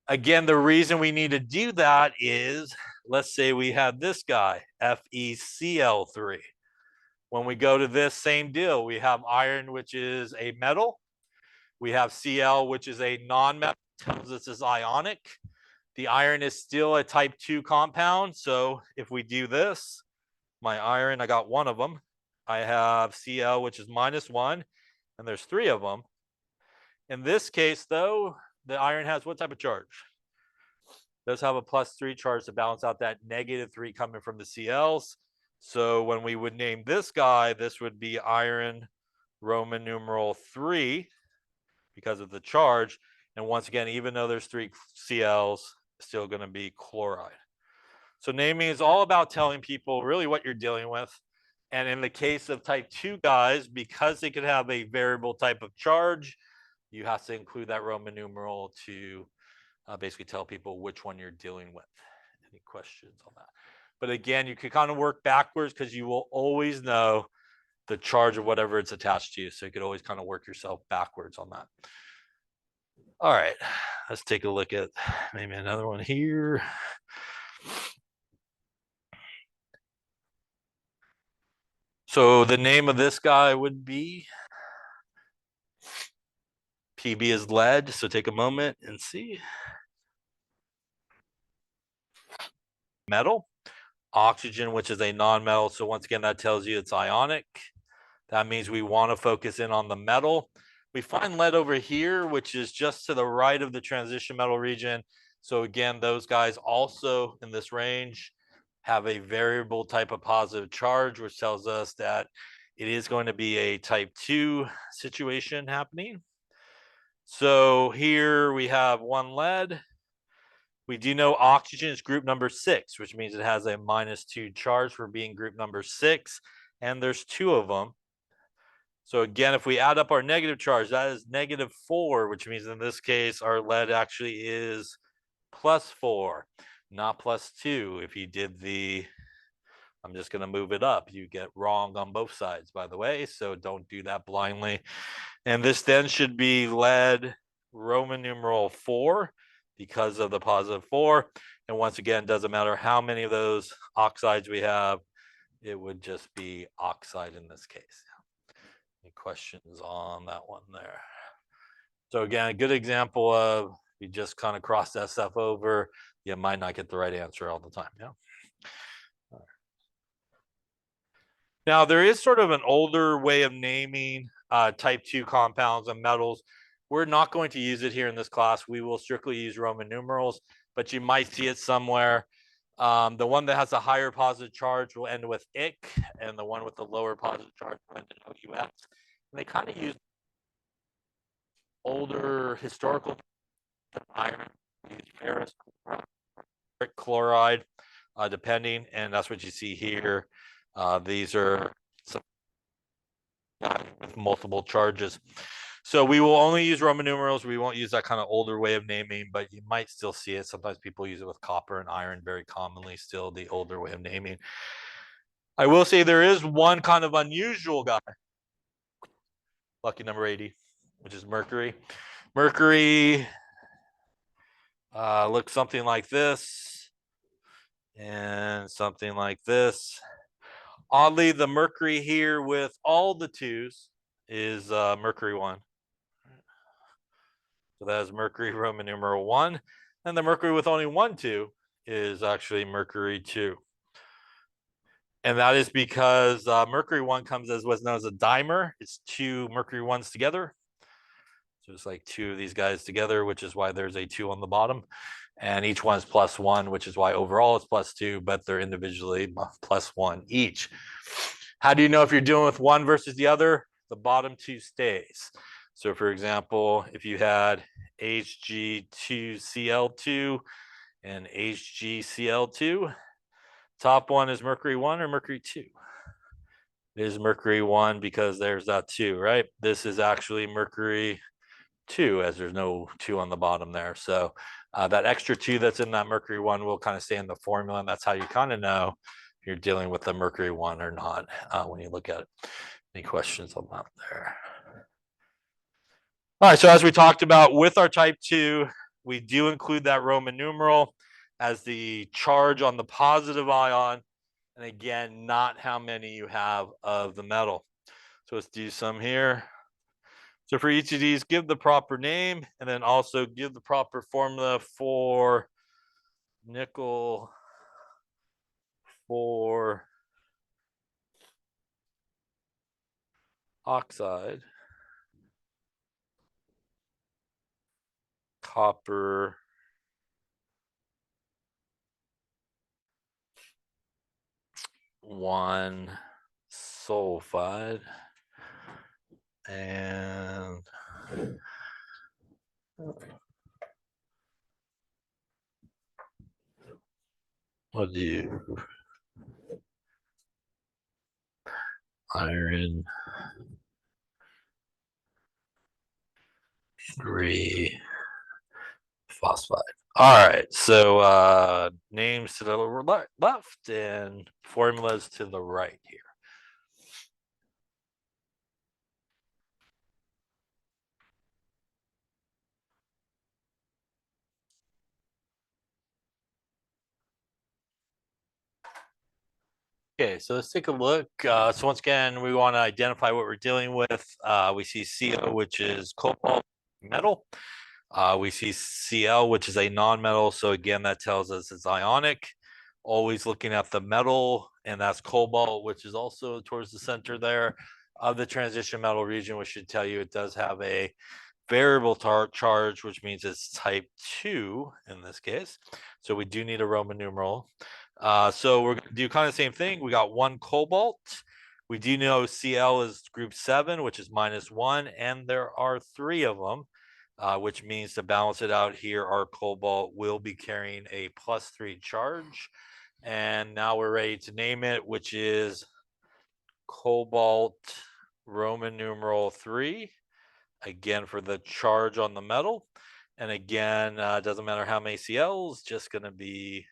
Again, the reason we need to do that is, let's say we had this guy, FeCl3. When we go to this, same deal. We have iron, which is a metal. We have Cl, which is a non-metal, tells us it's ionic. The iron is still a type 2 compound. So if we do this, my iron, I got 1 of them. I have Cl, which is -1, and there's 3 of them. In this case, though, the iron has what type of charge? It does have a +3 charge to balance out that -3 coming from the Cls. So when we would name this guy, this would be iron Roman numeral 3 because of the charge. And once again, even though there's 3 Cls, it's still going to be chloride. So naming is all about telling people really what you're dealing with. And in the case of type 2 guys, because they could have a variable type of charge, you have to include that Roman numeral to basically tell people which one you're dealing with. Any questions on that? But again, you can kind of work backwards because you will always know the charge of whatever it's attached to. So you could always kind of work yourself backwards on that. All right, let's take a look at maybe another one here. So the name of this guy would be PB is lead. So take a moment and see. Metal. Oxygen, which is a non-metal. So once again, that tells you it's ionic. That means we want to focus in on the metal. We find lead over here, which is just to the right of the transition metal region. So again, those guys also in this range have a variable type of positive charge, which tells us that it is going to be a type 2 situation happening. So here we have 1 lead. We do know oxygen is group number 6, which means it has a -2 charge for being group number 6, and there's 2 of them. So again, if we add up our negative charge, that is -4, which means in this case, our lead actually is +4, not +2. If you did the, I'm just going to move it up. You get wrong on both sides, by the way, so don't do that blindly. And this then should be lead Roman numeral 4 because of the +4. And once again, doesn't matter how many of those oxides we have, it would just be oxide in this case. Any questions on that one there? So again, a good example of you just kind of cross that stuff over. You might not get the right answer all the time. Yeah. Now, there is sort of an older way of naming type 2 compounds and metals. We're not going to use it here in this class. We will strictly use Roman numerals, but you might see it somewhere. The one that has a higher positive charge will end with ic, and the one with the lower positive charge will end in OUS. And they kind of use older historical iron, ferrous chloride, depending, and that's what you see here. These are some with multiple charges. So we will only use Roman numerals. We won't use that kind of older way of naming, but you might still see it. Sometimes people use it with copper and iron very commonly, still the older way of naming. I will say there is one kind of unusual guy, lucky number 80, which is mercury. Mercury looks something like this and something like this. Oddly, the mercury here with all the 2s is mercury 1. So that is mercury Roman numeral 1. And the mercury with only 1 2 is actually mercury 2. And that is because mercury 1 comes as what's known as a dimer. It's 2 mercury 1s together. So it's like 2 of these guys together, which is why there's a 2 on the bottom. And each one is +1, which is why overall it's +2, but they're individually +1 each. How do you know if you're dealing with one versus the other? The bottom 2 stays. So for example, if you had Hg2Cl2 and HgCl2, top one is mercury 1 or mercury 2? It is mercury 1 because there's that 2, right? This is actually mercury 2, as there's no 2 on the bottom there. So that extra 2 that's in that mercury 1 will kind of stay in the formula, and that's how you kind of know if you're dealing with the mercury 1 or not when you look at it. Any questions on that there? All right, so as we talked about with our type 2, we do include that Roman numeral as the charge on the positive ion, and again, not how many you have of the metal. So let's do some here. So for each of these, give the proper name, and then also give the proper formula for nickel, for oxide, copper, one sulfide, and what do you iron 3 phosphide. All right, so names to the left and formulas to the right here. Okay, so let's take a look. So once again, we want to identify what we're dealing with. We see CO, which is cobalt metal. We see Cl, which is a non-metal. So again, that tells us it's ionic. Always looking at the metal, and that's cobalt, which is also towards the center there of the transition metal region, which should tell you it does have a variable charge, which means it's type 2 in this case. So we do need a Roman numeral. So we're going to do kind of the same thing. We got 1 cobalt. We do know Cl is group 7, which is -1, and there are 3 of them. which means to balance it out here, our cobalt will be carrying a +3 charge. And now we're ready to name it, which is cobalt Roman numeral 3, again for the charge on the metal. And again, it doesn't matter how many Cl's, just going to be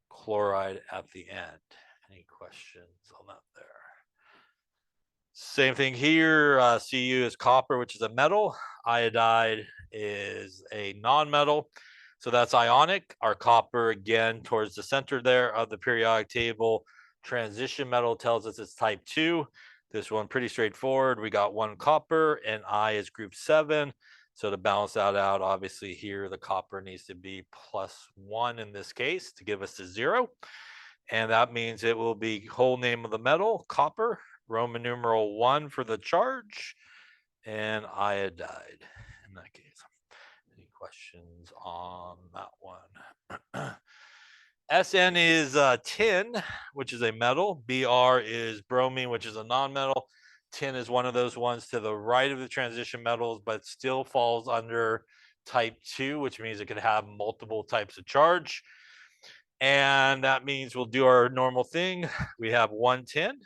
chloride at the end. Any questions on that there? Same thing here. Cu is copper, which is a metal. Iodide is a non-metal. So that's ionic. Our copper, again, towards the center there of the periodic table. Transition metal tells us it's type 2. This one pretty straightforward. We got 1 copper, and I is group 7. So to balance that out, obviously here the copper needs to be +1 in this case to give us a 0. And that means it will be whole name of the metal, copper, Roman numeral 1 for the charge, and iodide in that case. Any questions on that one? Sn is tin, which is a metal. Br is bromine, which is a non-metal. Tin is one of those ones to the right of the transition metals, but still falls under type 2, which means it can have multiple types of charge. And that means we'll do our normal thing. We have 1 tin.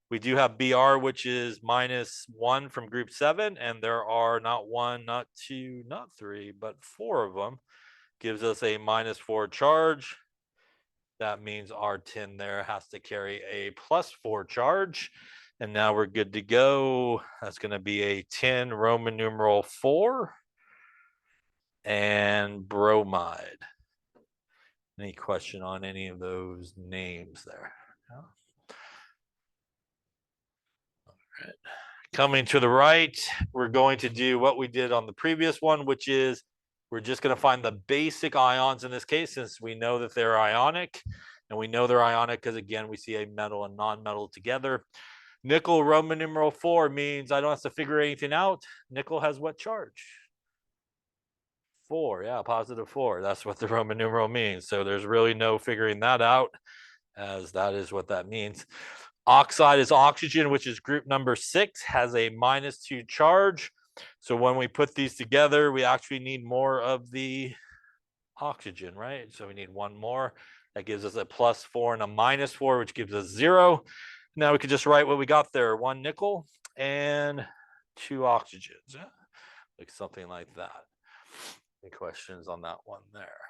We do have Br, which is -1 from group 7, and there are not 1, not 2, not 3, but 4 of them. Gives us a -4 charge. That means our tin there has to carry a +4 charge. And now we're good to go. That's going to be a tin Roman numeral 4 and bromide. Any question on any of those names there? No? All right. Coming to the right, we're going to do what we did on the previous one, which is we're just going to find the basic ions in this case, since we know that they're ionic. And we know they're ionic because, again, we see a metal and non-metal together. Nickel Roman numeral 4 means I don't have to figure anything out. Nickel has what charge? 4, yeah, +4. That's what the Roman numeral means. So there's really no figuring that out, as that is what that means. Oxide is oxygen, which is group number 6, has a -2 charge. So when we put these together, we actually need more of the oxygen, right? So we need 1 more. That gives us a +4 and a -4, which gives us 0. Now we could just write what we got there: 1 nickel and 2 oxygens, yeah? Like something like that. Any questions on that one there?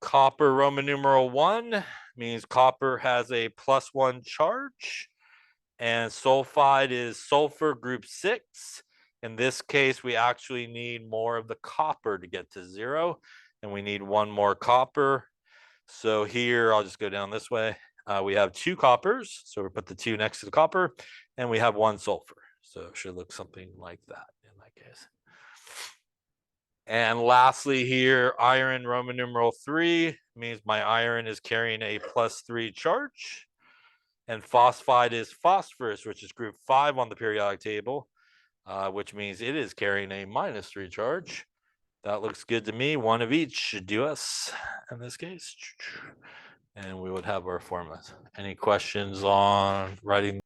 Copper Roman numeral 1 means copper has a +1 charge, and sulfide is sulfur group 6. In this case, we actually need more of the copper to get to 0, and we need 1 more copper. So here, I'll just go down this way. We have 2 coppers, so we put the 2 next to the copper, and we have 1 sulfur. So it should look something like that in that case. And lastly here, iron Roman numeral 3 means my iron is carrying a +3 charge. And phosphide is phosphorus, which is group 5 on the periodic table, which means it is carrying a -3 charge. That looks good to me. 1 of each should do us in this case. And we would have our formulas. Any questions on writing?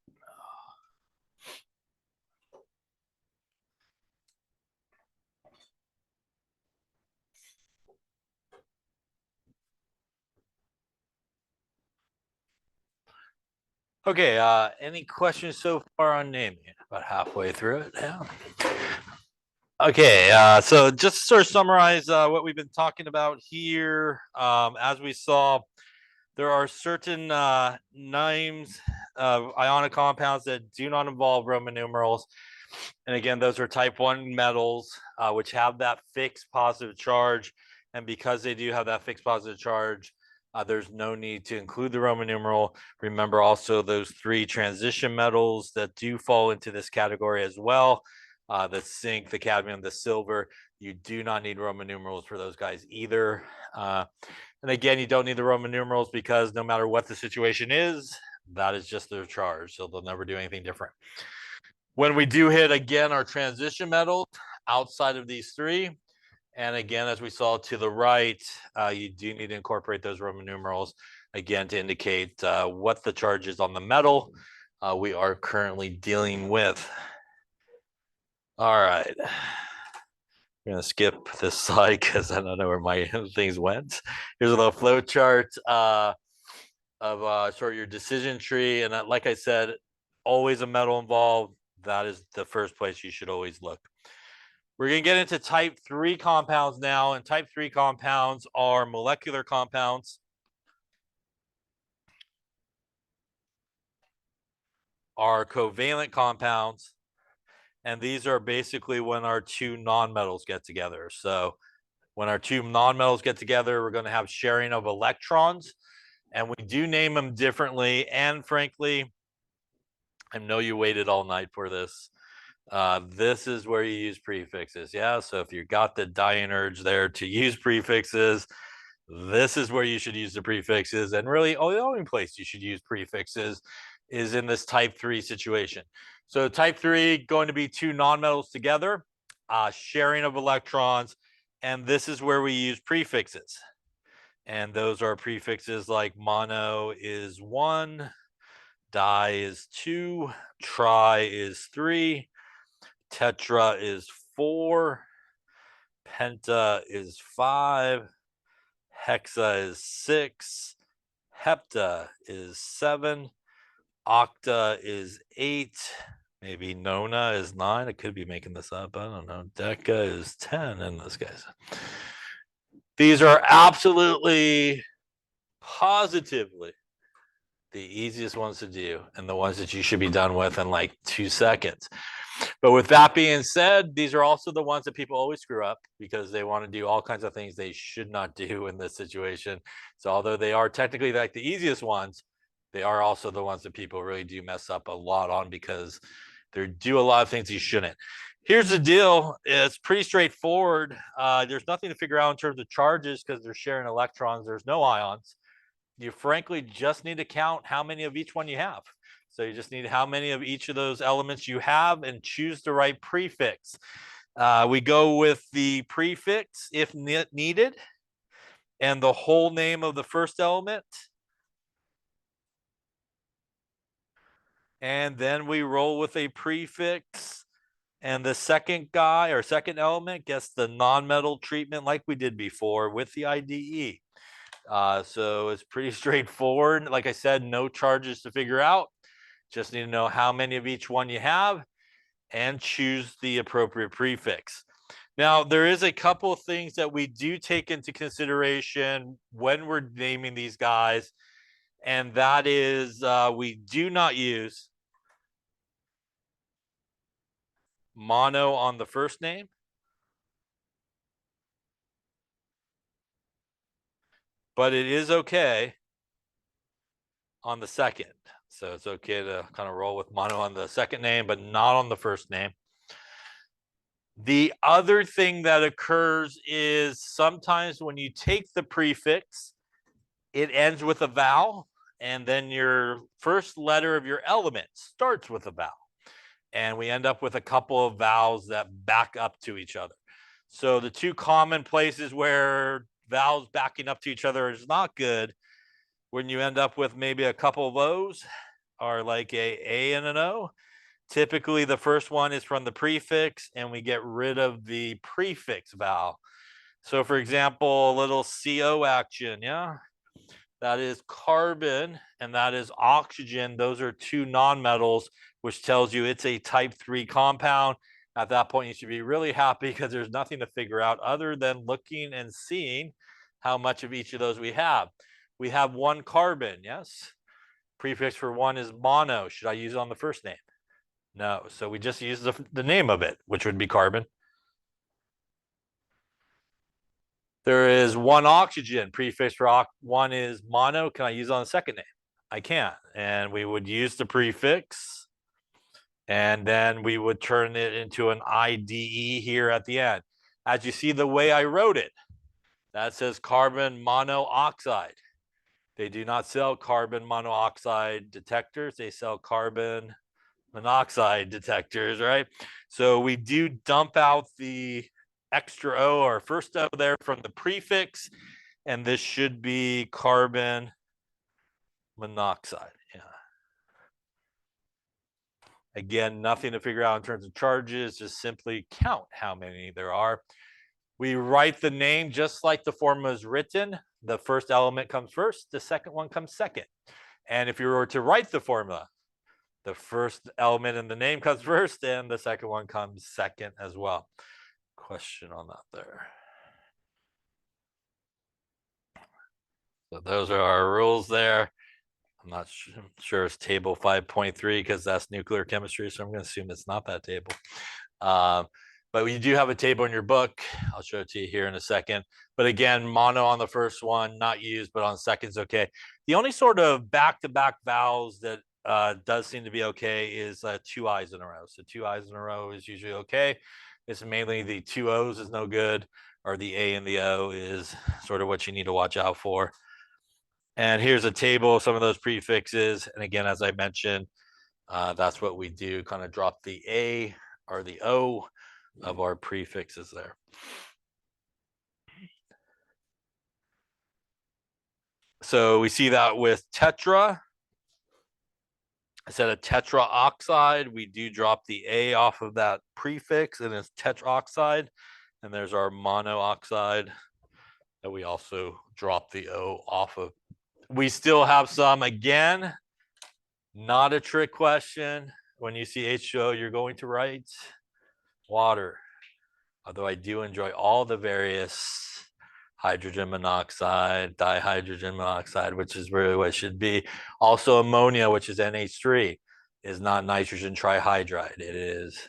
Okay, any questions so far on naming? About halfway through it, yeah. Okay, so just to sort of summarize what we've been talking about here, as we saw, there are certain names of ionic compounds that do not involve Roman numerals. And again, those are type 1 metals, which have that fixed positive charge. And because they do have that fixed positive charge, there's no need to include the Roman numeral. Remember also those 3 transition metals that do fall into this category as well. The zinc, the cadmium, the silver. You do not need Roman numerals for those guys either. And again, you don't need the Roman numerals because no matter what the situation is, that is just their charge. So they'll never do anything different. When we do hit, again, our transition metals outside of these 3, and again, as we saw to the right, you do need to incorporate those Roman numerals, again, to indicate what the charge is on the metal we are currently dealing with. All right. We're gonna skip this slide because I don't know where my things went. Here's a little flow chart of sort of your decision tree, and like I said, always a metal involved. That is the first place you should always look. We're gonna get into type 3 compounds now, and type 3 compounds are molecular compounds. Are covalent compounds, and these are basically when our two nonmetals get together. So when our two nonmetals get together, we're going to have sharing of electrons, and we do name them differently. And frankly, I know you waited all night for this. This is where you use prefixes. Yeah. So if you got the dying urge there to use prefixes, this is where you should use the prefixes. And really, the only place you should use prefixes is in this type 3 situation. So type 3 going to be two nonmetals together, sharing of electrons, and this is where we use prefixes. And those are prefixes like mono is 1, di is 2, tri is 3, tetra is 4, penta is 5, hexa is 6, hepta is 7, octa is 8, maybe nona is 9. I could be making this up. I don't know. Deca is 10 in this case. These are absolutely, positively the easiest ones to do and the ones that you should be done with in like 2 seconds. But with that being said, these are also the ones that people always screw up because they want to do all kinds of things they should not do in this situation. So although they are technically like the easiest ones, they are also the ones that people really do mess up a lot on because they do a lot of things you shouldn't. Here's the deal. It's pretty straightforward. There's nothing to figure out in terms of charges because they're sharing electrons. There's no ions. You frankly just need to count how many of each one you have. So you just need how many of each of those elements you have and choose the right prefix. We go with the prefix if needed and the whole name of the first element. And then we roll with a prefix, and the second guy or second element gets the non-metal treatment like we did before with the IDE. So it's pretty straightforward. Like I said, no charges to figure out. Just need to know how many of each one you have and choose the appropriate prefix. Now, there is a couple of things that we do take into consideration when we're naming these guys, and that is we do not use mono on the first name, but it is okay on the second. So it's okay to kind of roll with mono on the second name, but not on the first name. The other thing that occurs is sometimes when you take the prefix, it ends with a vowel, and then your first letter of your element starts with a vowel. And we end up with a couple of vowels that back up to each other. So the two common places where vowels backing up to each other is not good, when you end up with maybe a couple of O's, are like a and an O. Typically, the first one is from the prefix, and we get rid of the prefix vowel. So, for example, a little CO action, yeah? That is carbon, and that is oxygen. Those are two nonmetals, which tells you it's a type 3 compound. At that point, you should be really happy because there's nothing to figure out other than looking and seeing how much of each of those we have. We have one carbon, yes? Prefix for one is mono. Should I use it on the first name? No. So we just use the name of it, which would be carbon. There is one oxygen. Prefix for one is mono. Can I use it on the second name? I can't. And we would use the prefix, and then we would turn it into an IDE here at the end. As you see the way I wrote it, that says carbon monoxide. They do not sell carbon monoxide detectors. They sell carbon monoxide detectors, right? So we do dump out the extra O or first O there from the prefix, and this should be carbon monoxide. Yeah. Again, nothing to figure out in terms of charges, just simply count how many there are. We write the name just like the formula is written. The first element comes first, the second one comes second. And if you were to write the formula, the first element in the name comes first and the second one comes second as well. Question on that there. So those are our rules there. I'm not sure it's table 5.3 because that's nuclear chemistry, so I'm going to assume it's not that table. But you do have a table in your book. I'll show it to you here in a second. But again, mono on the first one, not used, but on the second is okay. The only sort of back-to-back vowels that does seem to be okay is 2 I's in a row. So 2 I's in a row is usually okay. It's mainly the 2 O's is no good, or the A and the O is sort of what you need to watch out for. And here's a table of some of those prefixes. And again, as I mentioned, that's what we do, kind of drop the A or the O of our prefixes there. So we see that with tetra. Instead of tetraoxide, we do drop the A off of that prefix and it's tetroxide. And there's our monoxide that we also drop the O off of. We still have some, again, not a trick question. When you see H2O, you're going to write water. Although I do enjoy all the various hydrogen monoxide, dihydrogen monoxide, which is really what it should be. Also ammonia, which is NH3, is not nitrogen trihydride. It is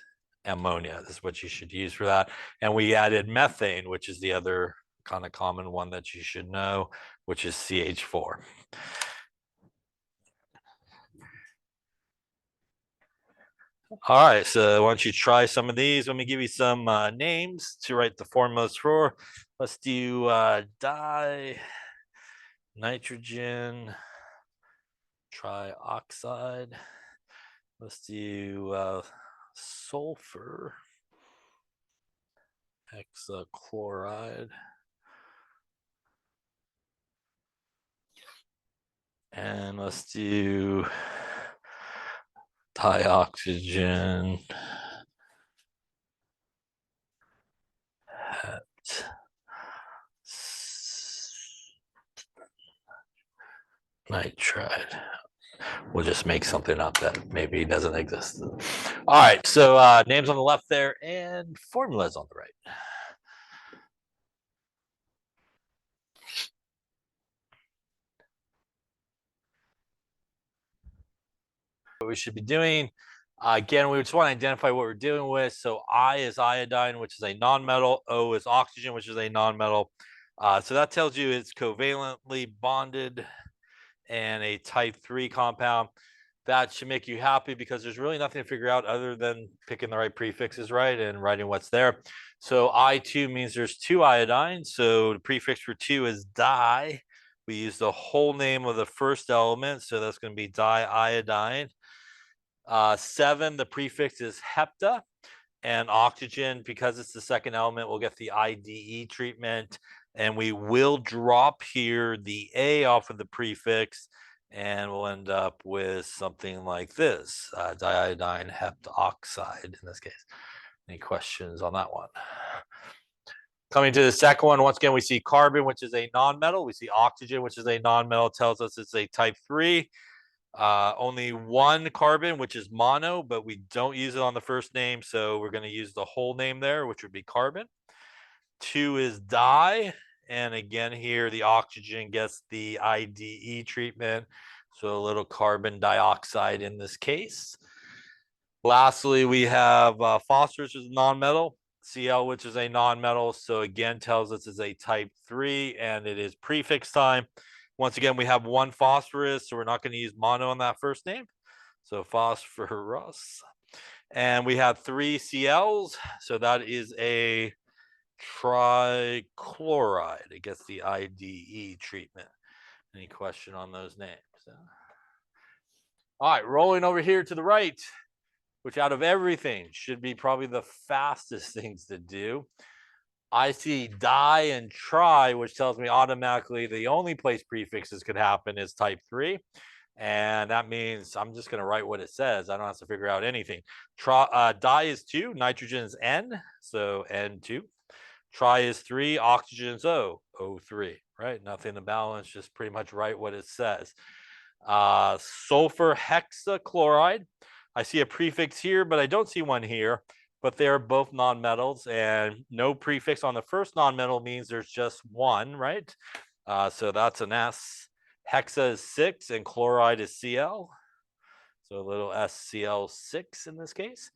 ammonia. This is what you should use for that. And we added methane, which is the other kind of common one that you should know, which is CH4. All right, so why don't you try some of these? Let me give you some names to write the formulas for. Let's do nitrogen trioxide. Let's do sulfur hexachloride. And let's do dioxygen nitride. We'll just make something up that maybe doesn't exist. All right, so names on the left there and formulas on the right. What we should be doing, again, we just want to identify what we're dealing with. So I is iodine, which is a nonmetal. O is oxygen, which is a nonmetal. So that tells you it's covalently bonded and a type 3 compound. That should make you happy because there's really nothing to figure out other than picking the right prefixes right and writing what's there. So I2 means there's 2 iodines. So the prefix for 2 is di. We use the whole name of the first element. So that's going to be diiodine. 7, the prefix is hepta. And oxygen, because it's the second element, we'll get the IDE treatment. And we will drop here the A off of the prefix. And we'll end up with something like this, diiodine heptoxide in this case. Any questions on that one? Coming to the second one, once again, we see carbon, which is a nonmetal. We see oxygen, which is a nonmetal, tells us it's a type 3. Only 1 carbon, which is mono, but we don't use it on the first name. So we're going to use the whole name there, which would be carbon. 2 is di. And again, here the oxygen gets the IDE treatment. So a little carbon dioxide in this case. Lastly, we have phosphorus, which is nonmetal. Cl, which is a nonmetal. So again, tells us it's a type 3 and it is prefix time. Once again, we have 1 phosphorus, so we're not going to use mono on that first name. So phosphorus. And we have 3 Cls. So that is a trichloride. It gets the IDE treatment. Any question on those names? All right, rolling over here to the right, which out of everything should be probably the fastest things to do. I see di and tri, which tells me automatically the only place prefixes could happen is type 3. And that means I'm just going to write what it says. I don't have to figure out anything. Di is 2, nitrogen is N, so N2. Tri is 3, oxygen is O, O3, right? Nothing to balance, just pretty much write what it says. Sulfur hexachloride. I see a prefix here, but I don't see one here. But they're both nonmetals, and no prefix on the first nonmetal means there's just one, right? So that's an S. Hexa is 6, and chloride is Cl. So a little SCl6 in this case.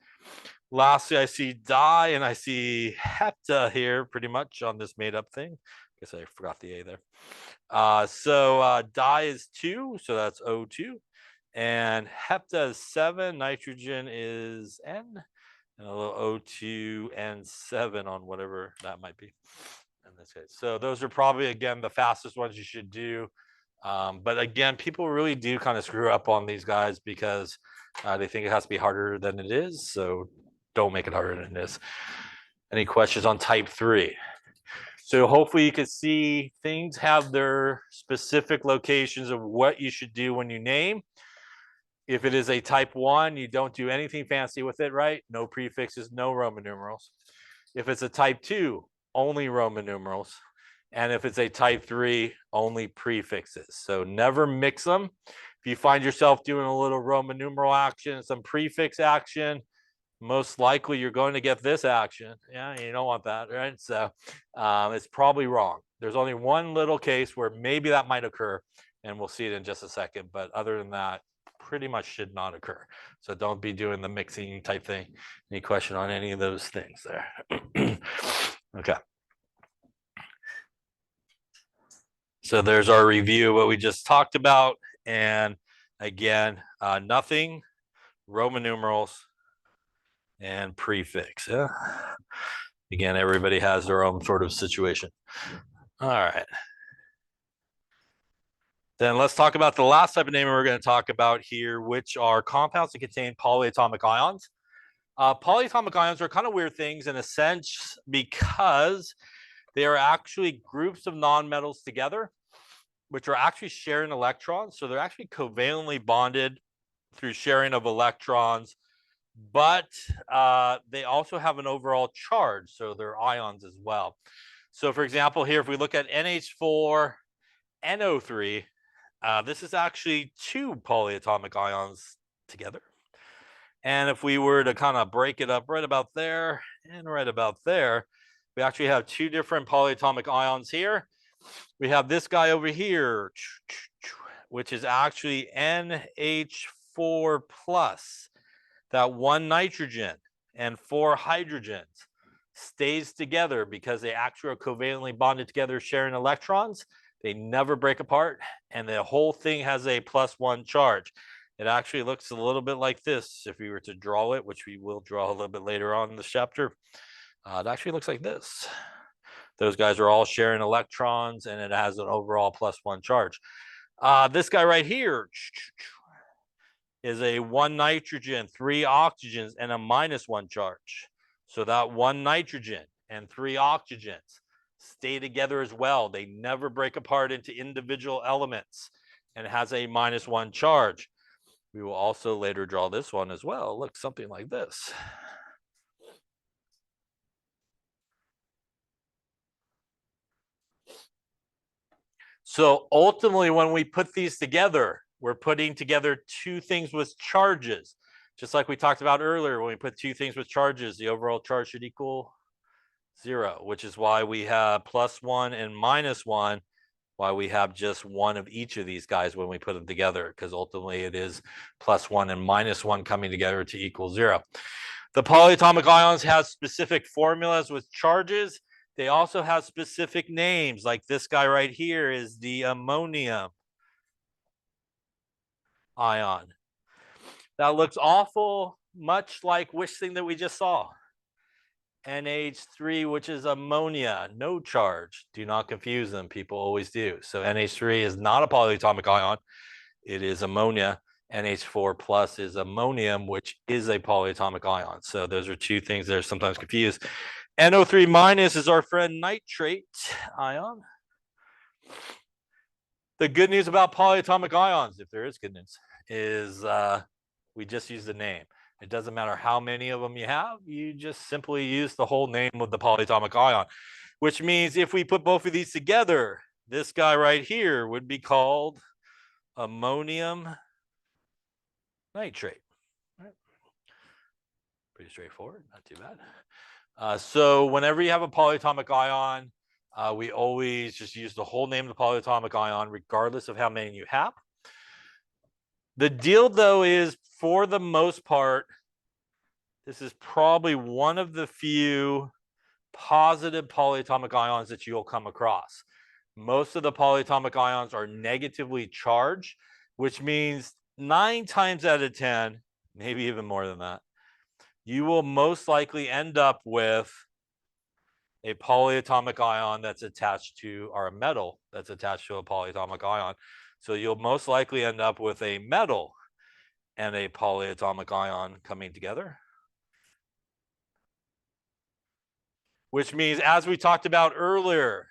Lastly, I see di and I see hepta here pretty much on this made up thing. Guess I forgot the A there. Di is 2, so that's O2. And hepta is 7, nitrogen is N, and a little O2 and 7 on whatever that might be in this case. So those are probably, again, the fastest ones you should do. But again, people really do kind of screw up on these guys because they think it has to be harder than it is. So don't make it harder than it is. Any questions on type 3? So hopefully you can see things have their specific locations of what you should do when you name. If it is a type 1, you don't do anything fancy with it, right? No prefixes, no Roman numerals. If it's a type 2, only Roman numerals. And if it's a type 3, only prefixes. So never mix them. If you find yourself doing a little Roman numeral action, some prefix action, most likely you're going to get this action. Yeah, you don't want that, right? So it's probably wrong. There's only one little case where maybe that might occur, and we'll see it in just a second. But other than that, pretty much should not occur. So don't be doing the mixing type thing. Any question on any of those things there? Okay. So there's our review of what we just talked about. And again, nothing, Roman numerals, and prefix. Yeah. Again, everybody has their own sort of situation. All right. Then let's talk about the last type of naming we're going to talk about here, which are compounds that contain polyatomic ions. Polyatomic ions are kind of weird things in a sense because they are actually groups of nonmetals together, which are actually sharing electrons. So they're actually covalently bonded through sharing of electrons, but they also have an overall charge. So they're ions as well. So for example, here, if we look at NH4, NO3, this is actually 2 polyatomic ions together. And if we were to kind of break it up right about there and right about there, we actually have 2 different polyatomic ions here. We have this guy over here, which is actually NH4 plus. That 1 nitrogen and 4 hydrogens stays together because they actually are covalently bonded together, sharing electrons. They never break apart, and the whole thing has a +1 charge. It actually looks a little bit like this if we were to draw it, which we will draw a little bit later on in this chapter. It actually looks like this. Those guys are all sharing electrons, and it has an overall +1 charge. This guy right here is a 1 nitrogen, 3 oxygens, and a -1 charge. So that 1 nitrogen and 3 oxygens stay together as well. They never break apart into individual elements, and it has a -1 charge. We will also later draw this one as well. It looks something like this. So ultimately, when we put these together, we're putting together 2 things with charges. Just like we talked about earlier, when we put 2 things with charges, the overall charge should equal 0, which is why we have +1 and -1, why we have just 1 of each of these guys when we put them together, because ultimately it is +1 and -1 coming together to equal 0. The polyatomic ions have specific formulas with charges. They also have specific names, like this guy right here is the ammonium ion. That looks awful much like which thing that we just saw. NH3, which is ammonia, no charge. Do not confuse them. People always do. So NH3 is not a polyatomic ion. It is ammonia. NH4 plus is ammonium, which is a polyatomic ion. So those are 2 things that are sometimes confused. NO3 minus is our friend nitrate ion. The good news about polyatomic ions, if there is good news, is we just use the name. It doesn't matter how many of them you have, you just simply use the whole name of the polyatomic ion, which means if we put both of these together, this guy right here would be called ammonium nitrate. Right. Pretty straightforward, not too bad. So whenever you have a polyatomic ion, we always just use the whole name of the polyatomic ion, regardless of how many you have. The deal, though, is for the most part, this is probably one of the few positive polyatomic ions that you'll come across. Most of the polyatomic ions are negatively charged, which means 9 times out of 10, maybe even more than that, you will most likely end up with a polyatomic ion that's attached to, or a metal that's attached to a polyatomic ion. So you'll most likely end up with a metal and a polyatomic ion coming together. Which means, as we talked about earlier,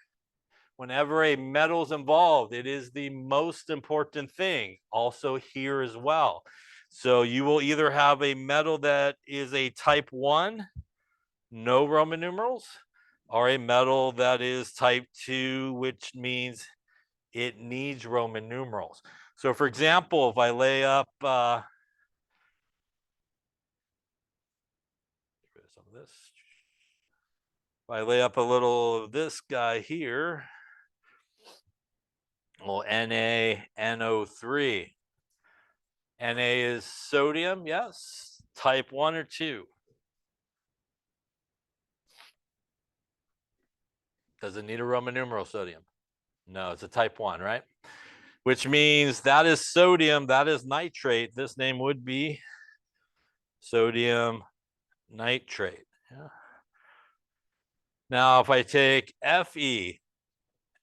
whenever a metal is involved, it is the most important thing. Also here as well. So you will either have a metal that is a type 1, no Roman numerals, or a metal that is type 2, which means it needs Roman numerals. So for example, if I lay up some of this, if I lay up a little of this guy here, well, NaNO3. Na is sodium, yes. Type 1 or 2? Does it need a Roman numeral, sodium? No, it's a type 1, right? Which means that is sodium, that is nitrate. This name would be sodium nitrate. Yeah. Now, if I take Fe,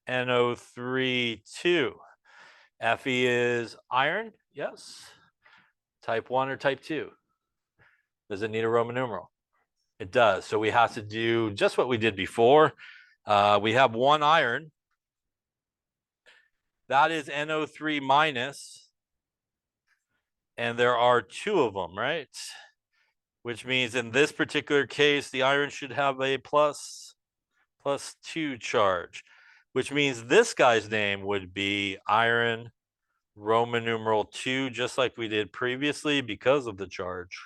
NO3, 2. Fe is iron, yes. Type 1 or type 2? Does it need a Roman numeral? It does. So we have to do just what we did before. We have 1 iron. That is NO3 minus. And there are 2 of them, right? Which means in this particular case, the iron should have a plus 2 charge, which means this guy's name would be iron Roman numeral 2, just like we did previously because of the charge.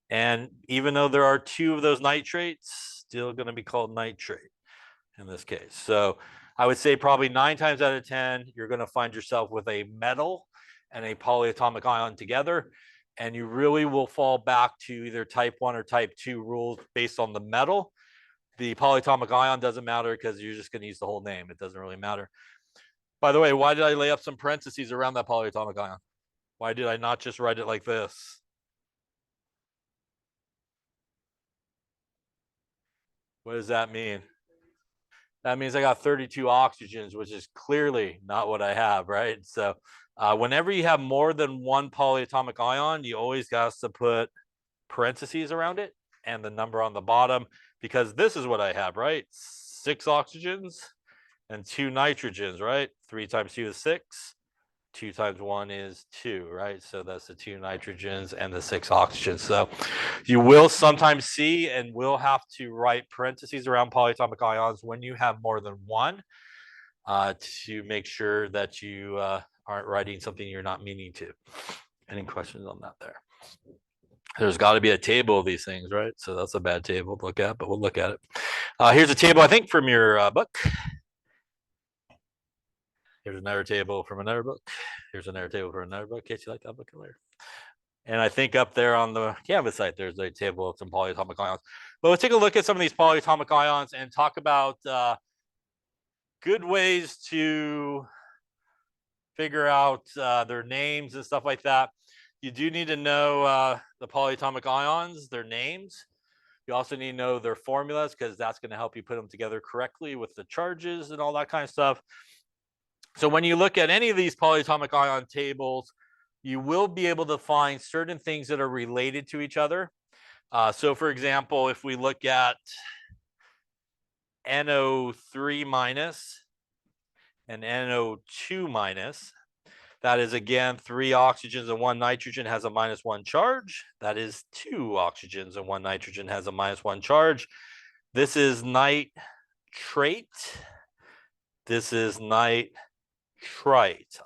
And even though there are 2 of those nitrates, still going to be called nitrate in this case. So I would say probably 9 times out of 10, you're going to find yourself with a metal and a polyatomic ion together. And you really will fall back to either type 1 or type 2 rules based on the metal. The polyatomic ion doesn't matter because you're just going to use the whole name. It doesn't really matter. By the way, why did I lay up some parentheses around that polyatomic ion? Why did I not just write it like this? What does that mean? That means I got 32 oxygens, which is clearly not what I have, right? So whenever you have more than 1 polyatomic ion, you always got to put parentheses around it and the number on the bottom, because this is what I have, right? 6 oxygens and 2 nitrogens, right? 3 times 2 is 6. 2 times 1 is 2, right? So that's the 2 nitrogens and the 6 oxygens. So you will sometimes see and will have to write parentheses around polyatomic ions when you have more than 1 to make sure that you aren't writing something you're not meaning to. Any questions on that there? There's got to be a table of these things, right? So that's a bad table to look at, but we'll look at it. Here's a table, I think, from your book. Here's another table from another book. Here's another table from another book. In case you like that book later. And I think up there on the Canvas site, there's a table of some polyatomic ions. But let's take a look at some of these polyatomic ions and talk about good ways to figure out their names and stuff like that. You do need to know the polyatomic ions, their names. You also need to know their formulas, because that's going to help you put them together correctly with the charges and all that kind of stuff. So when you look at any of these polyatomic ion tables, you will be able to find certain things that are related to each other. So for example, if we look at NO3 minus, and NO2 minus. That is, again, 3 oxygens and 1 nitrogen has a -1 charge. That is 2 oxygens and 1 nitrogen has a -1 charge. This is nitrate. This is nitrite,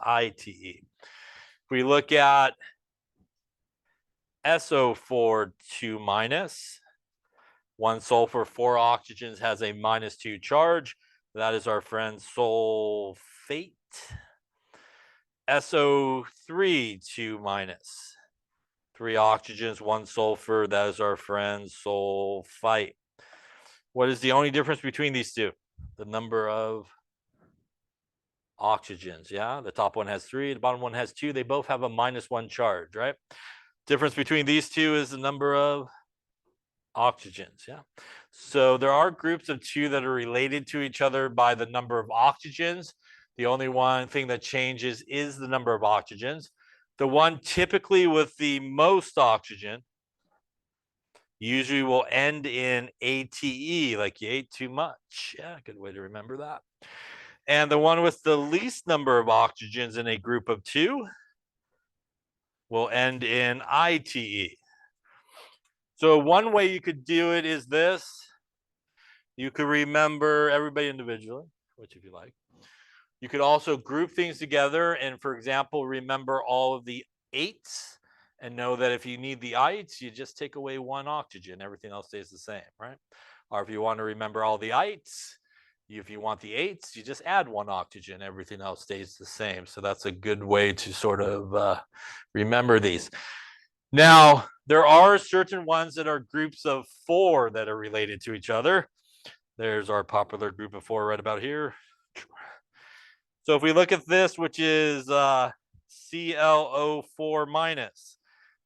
ITE. If we look at SO4 2 minus, 1 sulfur, 4 oxygens has a -2 charge. That is our friend sulfate. SO3 2 minus, 3 oxygens, 1 sulfur. That is our friend sulfite. What is the only difference between these two? The number of oxygens. Yeah, the top one has 3, the bottom one has 2. They both have a -1 charge, right? Difference between these two is the number of oxygens. Yeah, so there are groups of 2 that are related to each other by the number of oxygens. The only one thing that changes is the number of oxygens. The one typically with the most oxygen usually will end in ATE, like you ate too much. Yeah, good way to remember that. And the one with the least number of oxygens in a group of 2 will end in ITE. So one way you could do it is this. You could remember everybody individually, which if you like. You could also group things together and, for example, remember all of the 8s and know that if you need the ites, you just take away 1 oxygen. Everything else stays the same, right? Or if you want to remember all the ites, if you want the 8s, you just add 1 oxygen. Everything else stays the same. So that's a good way to sort of remember these. Now, there are certain ones that are groups of 4 that are related to each other. There's our popular group of 4 right about here. So if we look at this, which is ClO4 minus,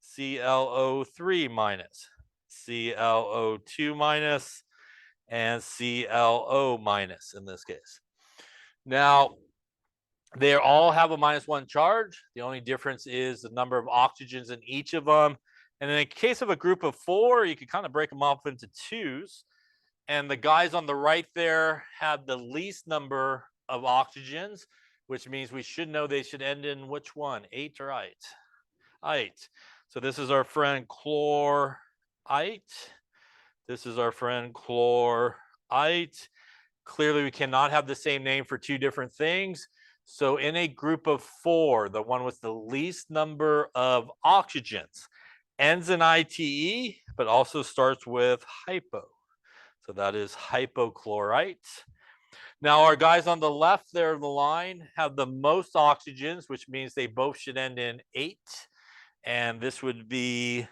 ClO3 minus, ClO2 minus, and ClO minus in this case. Now, they all have a -1 charge. The only difference is the number of oxygens in each of them. And in the case of a group of 4, you can kind of break them up into 2s. And the guys on the right there have the least number of oxygens, which means we should know they should end in which one? 8 or 8? 8. So this is our friend chlorite. This is our friend chlorite. Clearly, we cannot have the same name for 2 different things. So in a group of 4, the one with the least number of oxygens ends in ITE, but also starts with hypo. So that is hypochlorite. Now, our guys on the left there of the line have the most oxygens, which means they both should end in 8. And this would be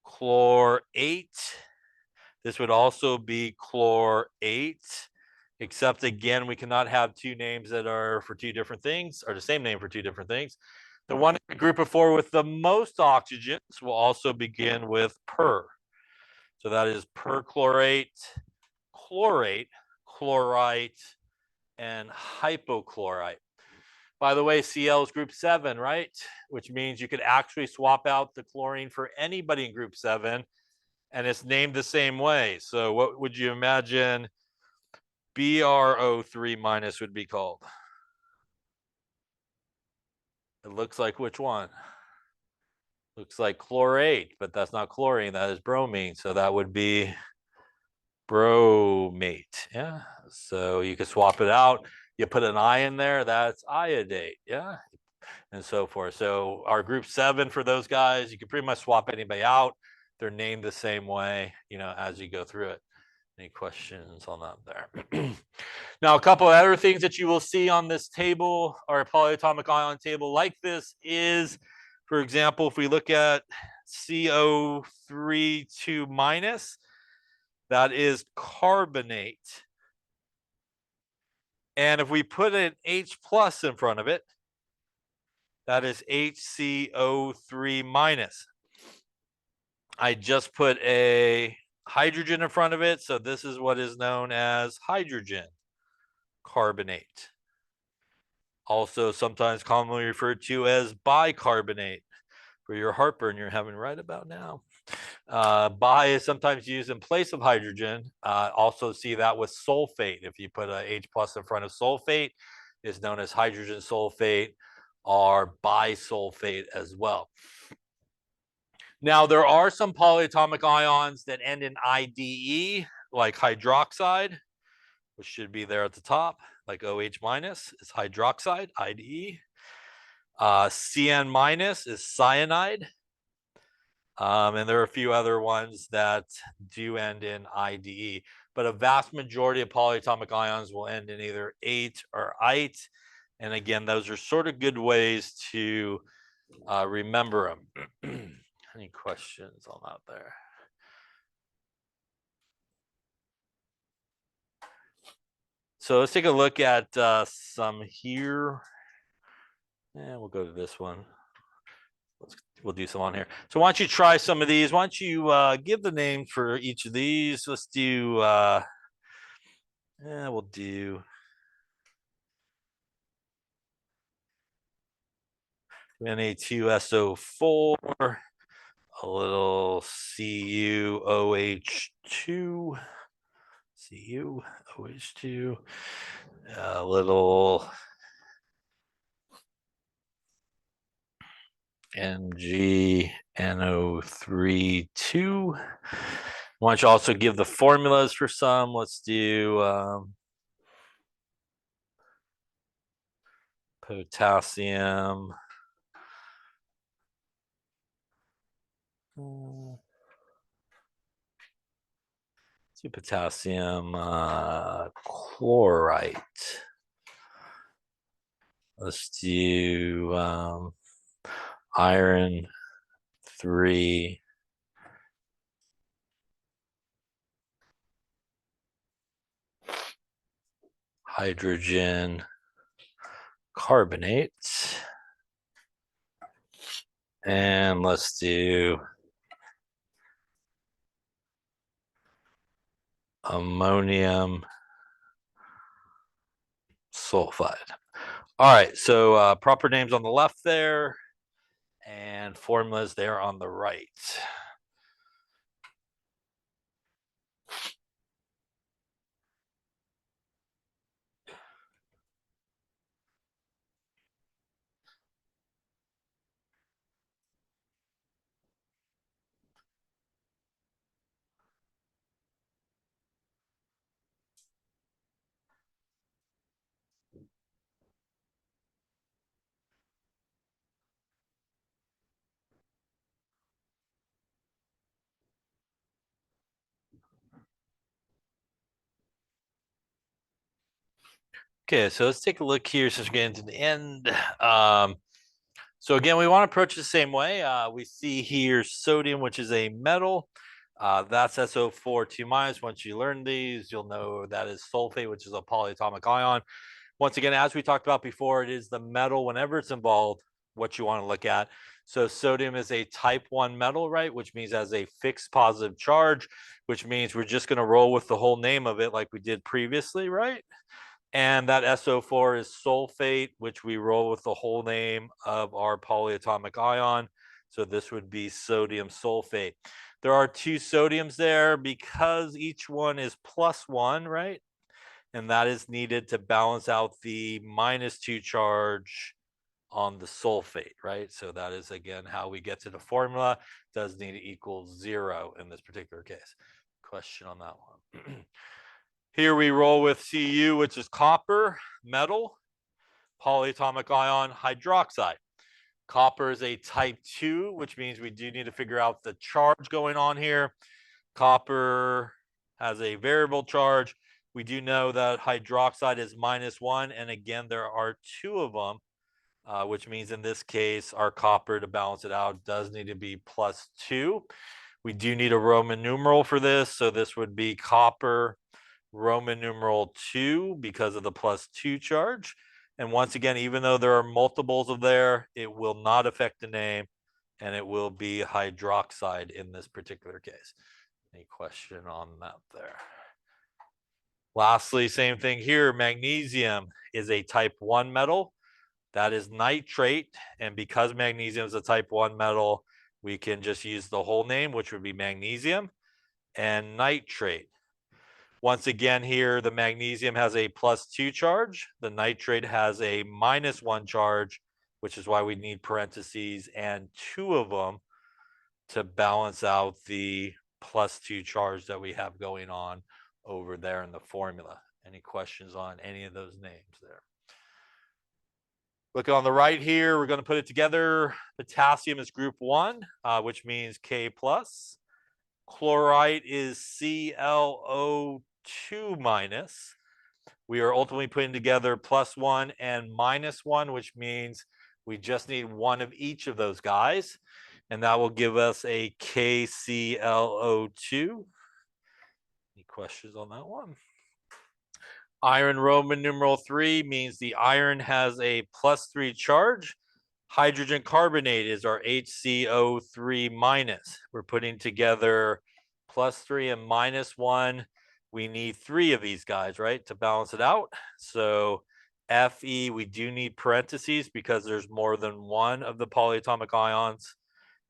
chlorate. This would also be chlorate, except again, we cannot have 2 names that are for 2 different things, or the same name for 2 different things. The one in the group of 4 with the most oxygens will also begin with per. So that is perchlorate, chlorate, chlorite, and hypochlorite. By the way, Cl is group 7, right? Which means you could actually swap out the chlorine for anybody in group 7, and it's named the same way. So what would you imagine BrO3 minus would be called? It looks like which one? Looks like chlorate, but that's not chlorine, that is bromine. So that would be bromate. Yeah, so you could swap it out. You put an I in there, that's iodate. Yeah, and so forth. So our group 7 for those guys, you can pretty much swap anybody out. They're named the same way, as you go through it. Any questions on that there? Now, a couple of other things that you will see on this table, or a polyatomic ion table like this, is, for example, if we look at CO3 2 minus, that is carbonate. And if we put an H plus in front of it, that is HCO3 minus. I just put a hydrogen in front of it, so this is what is known as hydrogen carbonate. Also sometimes commonly referred to as bicarbonate for your heartburn you're having right about now. Bi is sometimes used in place of hydrogen. Also see that with sulfate. If you put a H plus in front of sulfate, it's known as hydrogen sulfate or bisulfate as well. Now, there are some polyatomic ions that end in IDE, like hydroxide, which should be there at the top, like OH minus is hydroxide, IDE. CN minus is cyanide. And there are a few other ones that do end in IDE, but a vast majority of polyatomic ions will end in either ate or ite. And again, those are sort of good ways to remember them. Any questions on that there? So let's take a look at some here. And we'll go to this one. We'll do some on here. So why don't you try some of these? Why don't you give the name for each of these? Let's do, we'll do Na2SO4, a little CuOH2, CuOH2, a little MgNO3 2. Why don't you also give the formulas for some? Let's do potassium. Let's do potassium chlorite. Let's do iron 3. Hydrogen carbonate. And let's do ammonium sulfide. All right, so proper names on the left there and formulas there on the right. Okay, so let's take a look here since we're getting to the end. So again, we want to approach the same way. We see here sodium, which is a metal. That's SO4 2 minus. Once you learn these, you'll know that is sulfate, which is a polyatomic ion. Once again, as we talked about before, it is the metal whenever it's involved, what you want to look at. So sodium is a type 1 metal, right? Which means has a fixed positive charge, which means we're just going to roll with the whole name of it like we did previously, right? And that SO4 is sulfate, which we roll with the whole name of our polyatomic ion. So this would be sodium sulfate. There are 2 sodiums there because each one is +1, right? And that is needed to balance out the -2 charge on the sulfate, right? So that is, again, how we get to the formula. It does need to equal 0 in this particular case. Question on that one. Here we roll with Cu, which is copper, metal, polyatomic ion, hydroxide. Copper is a type 2, which means we do need to figure out the charge going on here. Copper has a variable charge. We do know that hydroxide is -1, and again, there are 2 of them, which means in this case, our copper, to balance it out, does need to be +2. We do need a Roman numeral for this, so this would be copper Roman numeral 2 because of the +2 charge. And once again, even though there are multiples of there, it will not affect the name, and it will be hydroxide in this particular case. Any question on that there? Lastly, same thing here. Magnesium is a type 1 metal. That is nitrate. And because magnesium is a type 1 metal, we can just use the whole name, which would be magnesium and nitrate. Once again here, the magnesium has a +2 charge. The nitrate has a -1 charge, which is why we need parentheses and 2 of them to balance out the +2 charge that we have going on over there in the formula. Any questions on any of those names there? Look on the right here, we're going to put it together. Potassium is group 1, which means K+. Chlorite is ClO2-. We are ultimately putting together +1 and -1, which means we just need one of each of those guys. And that will give us a KClO2. Any questions on that one? Iron Roman numeral 3 means the iron has a +3 charge. Hydrogen carbonate is our HCO3-. We're putting together +3 and -1. We need 3 of these guys, right, to balance it out. So Fe, we do need parentheses because there's more than one of the polyatomic ions.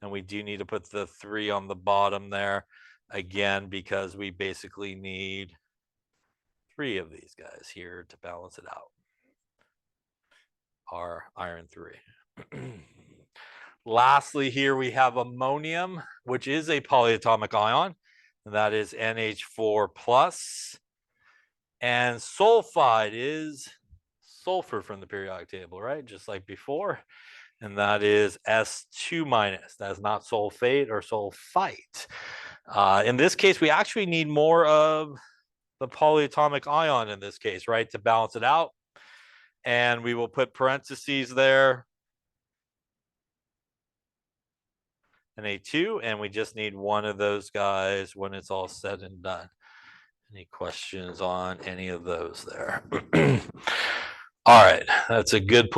And we do need to put the 3 on the bottom there, again, because we basically need 3 of these guys here to balance it out. Our iron 3. Lastly, here we have ammonium, which is a polyatomic ion, and that is NH4+. And sulfide is sulfur from the periodic table, right? Just like before. And that is S2-. That is not sulfate or sulfite. In this case, we actually need more of the polyatomic ion in this case, right, to balance it out. And we will put parentheses there. And A2, and we just need one of those guys when it's all said and done. Any questions on any of those there? All right, that's a good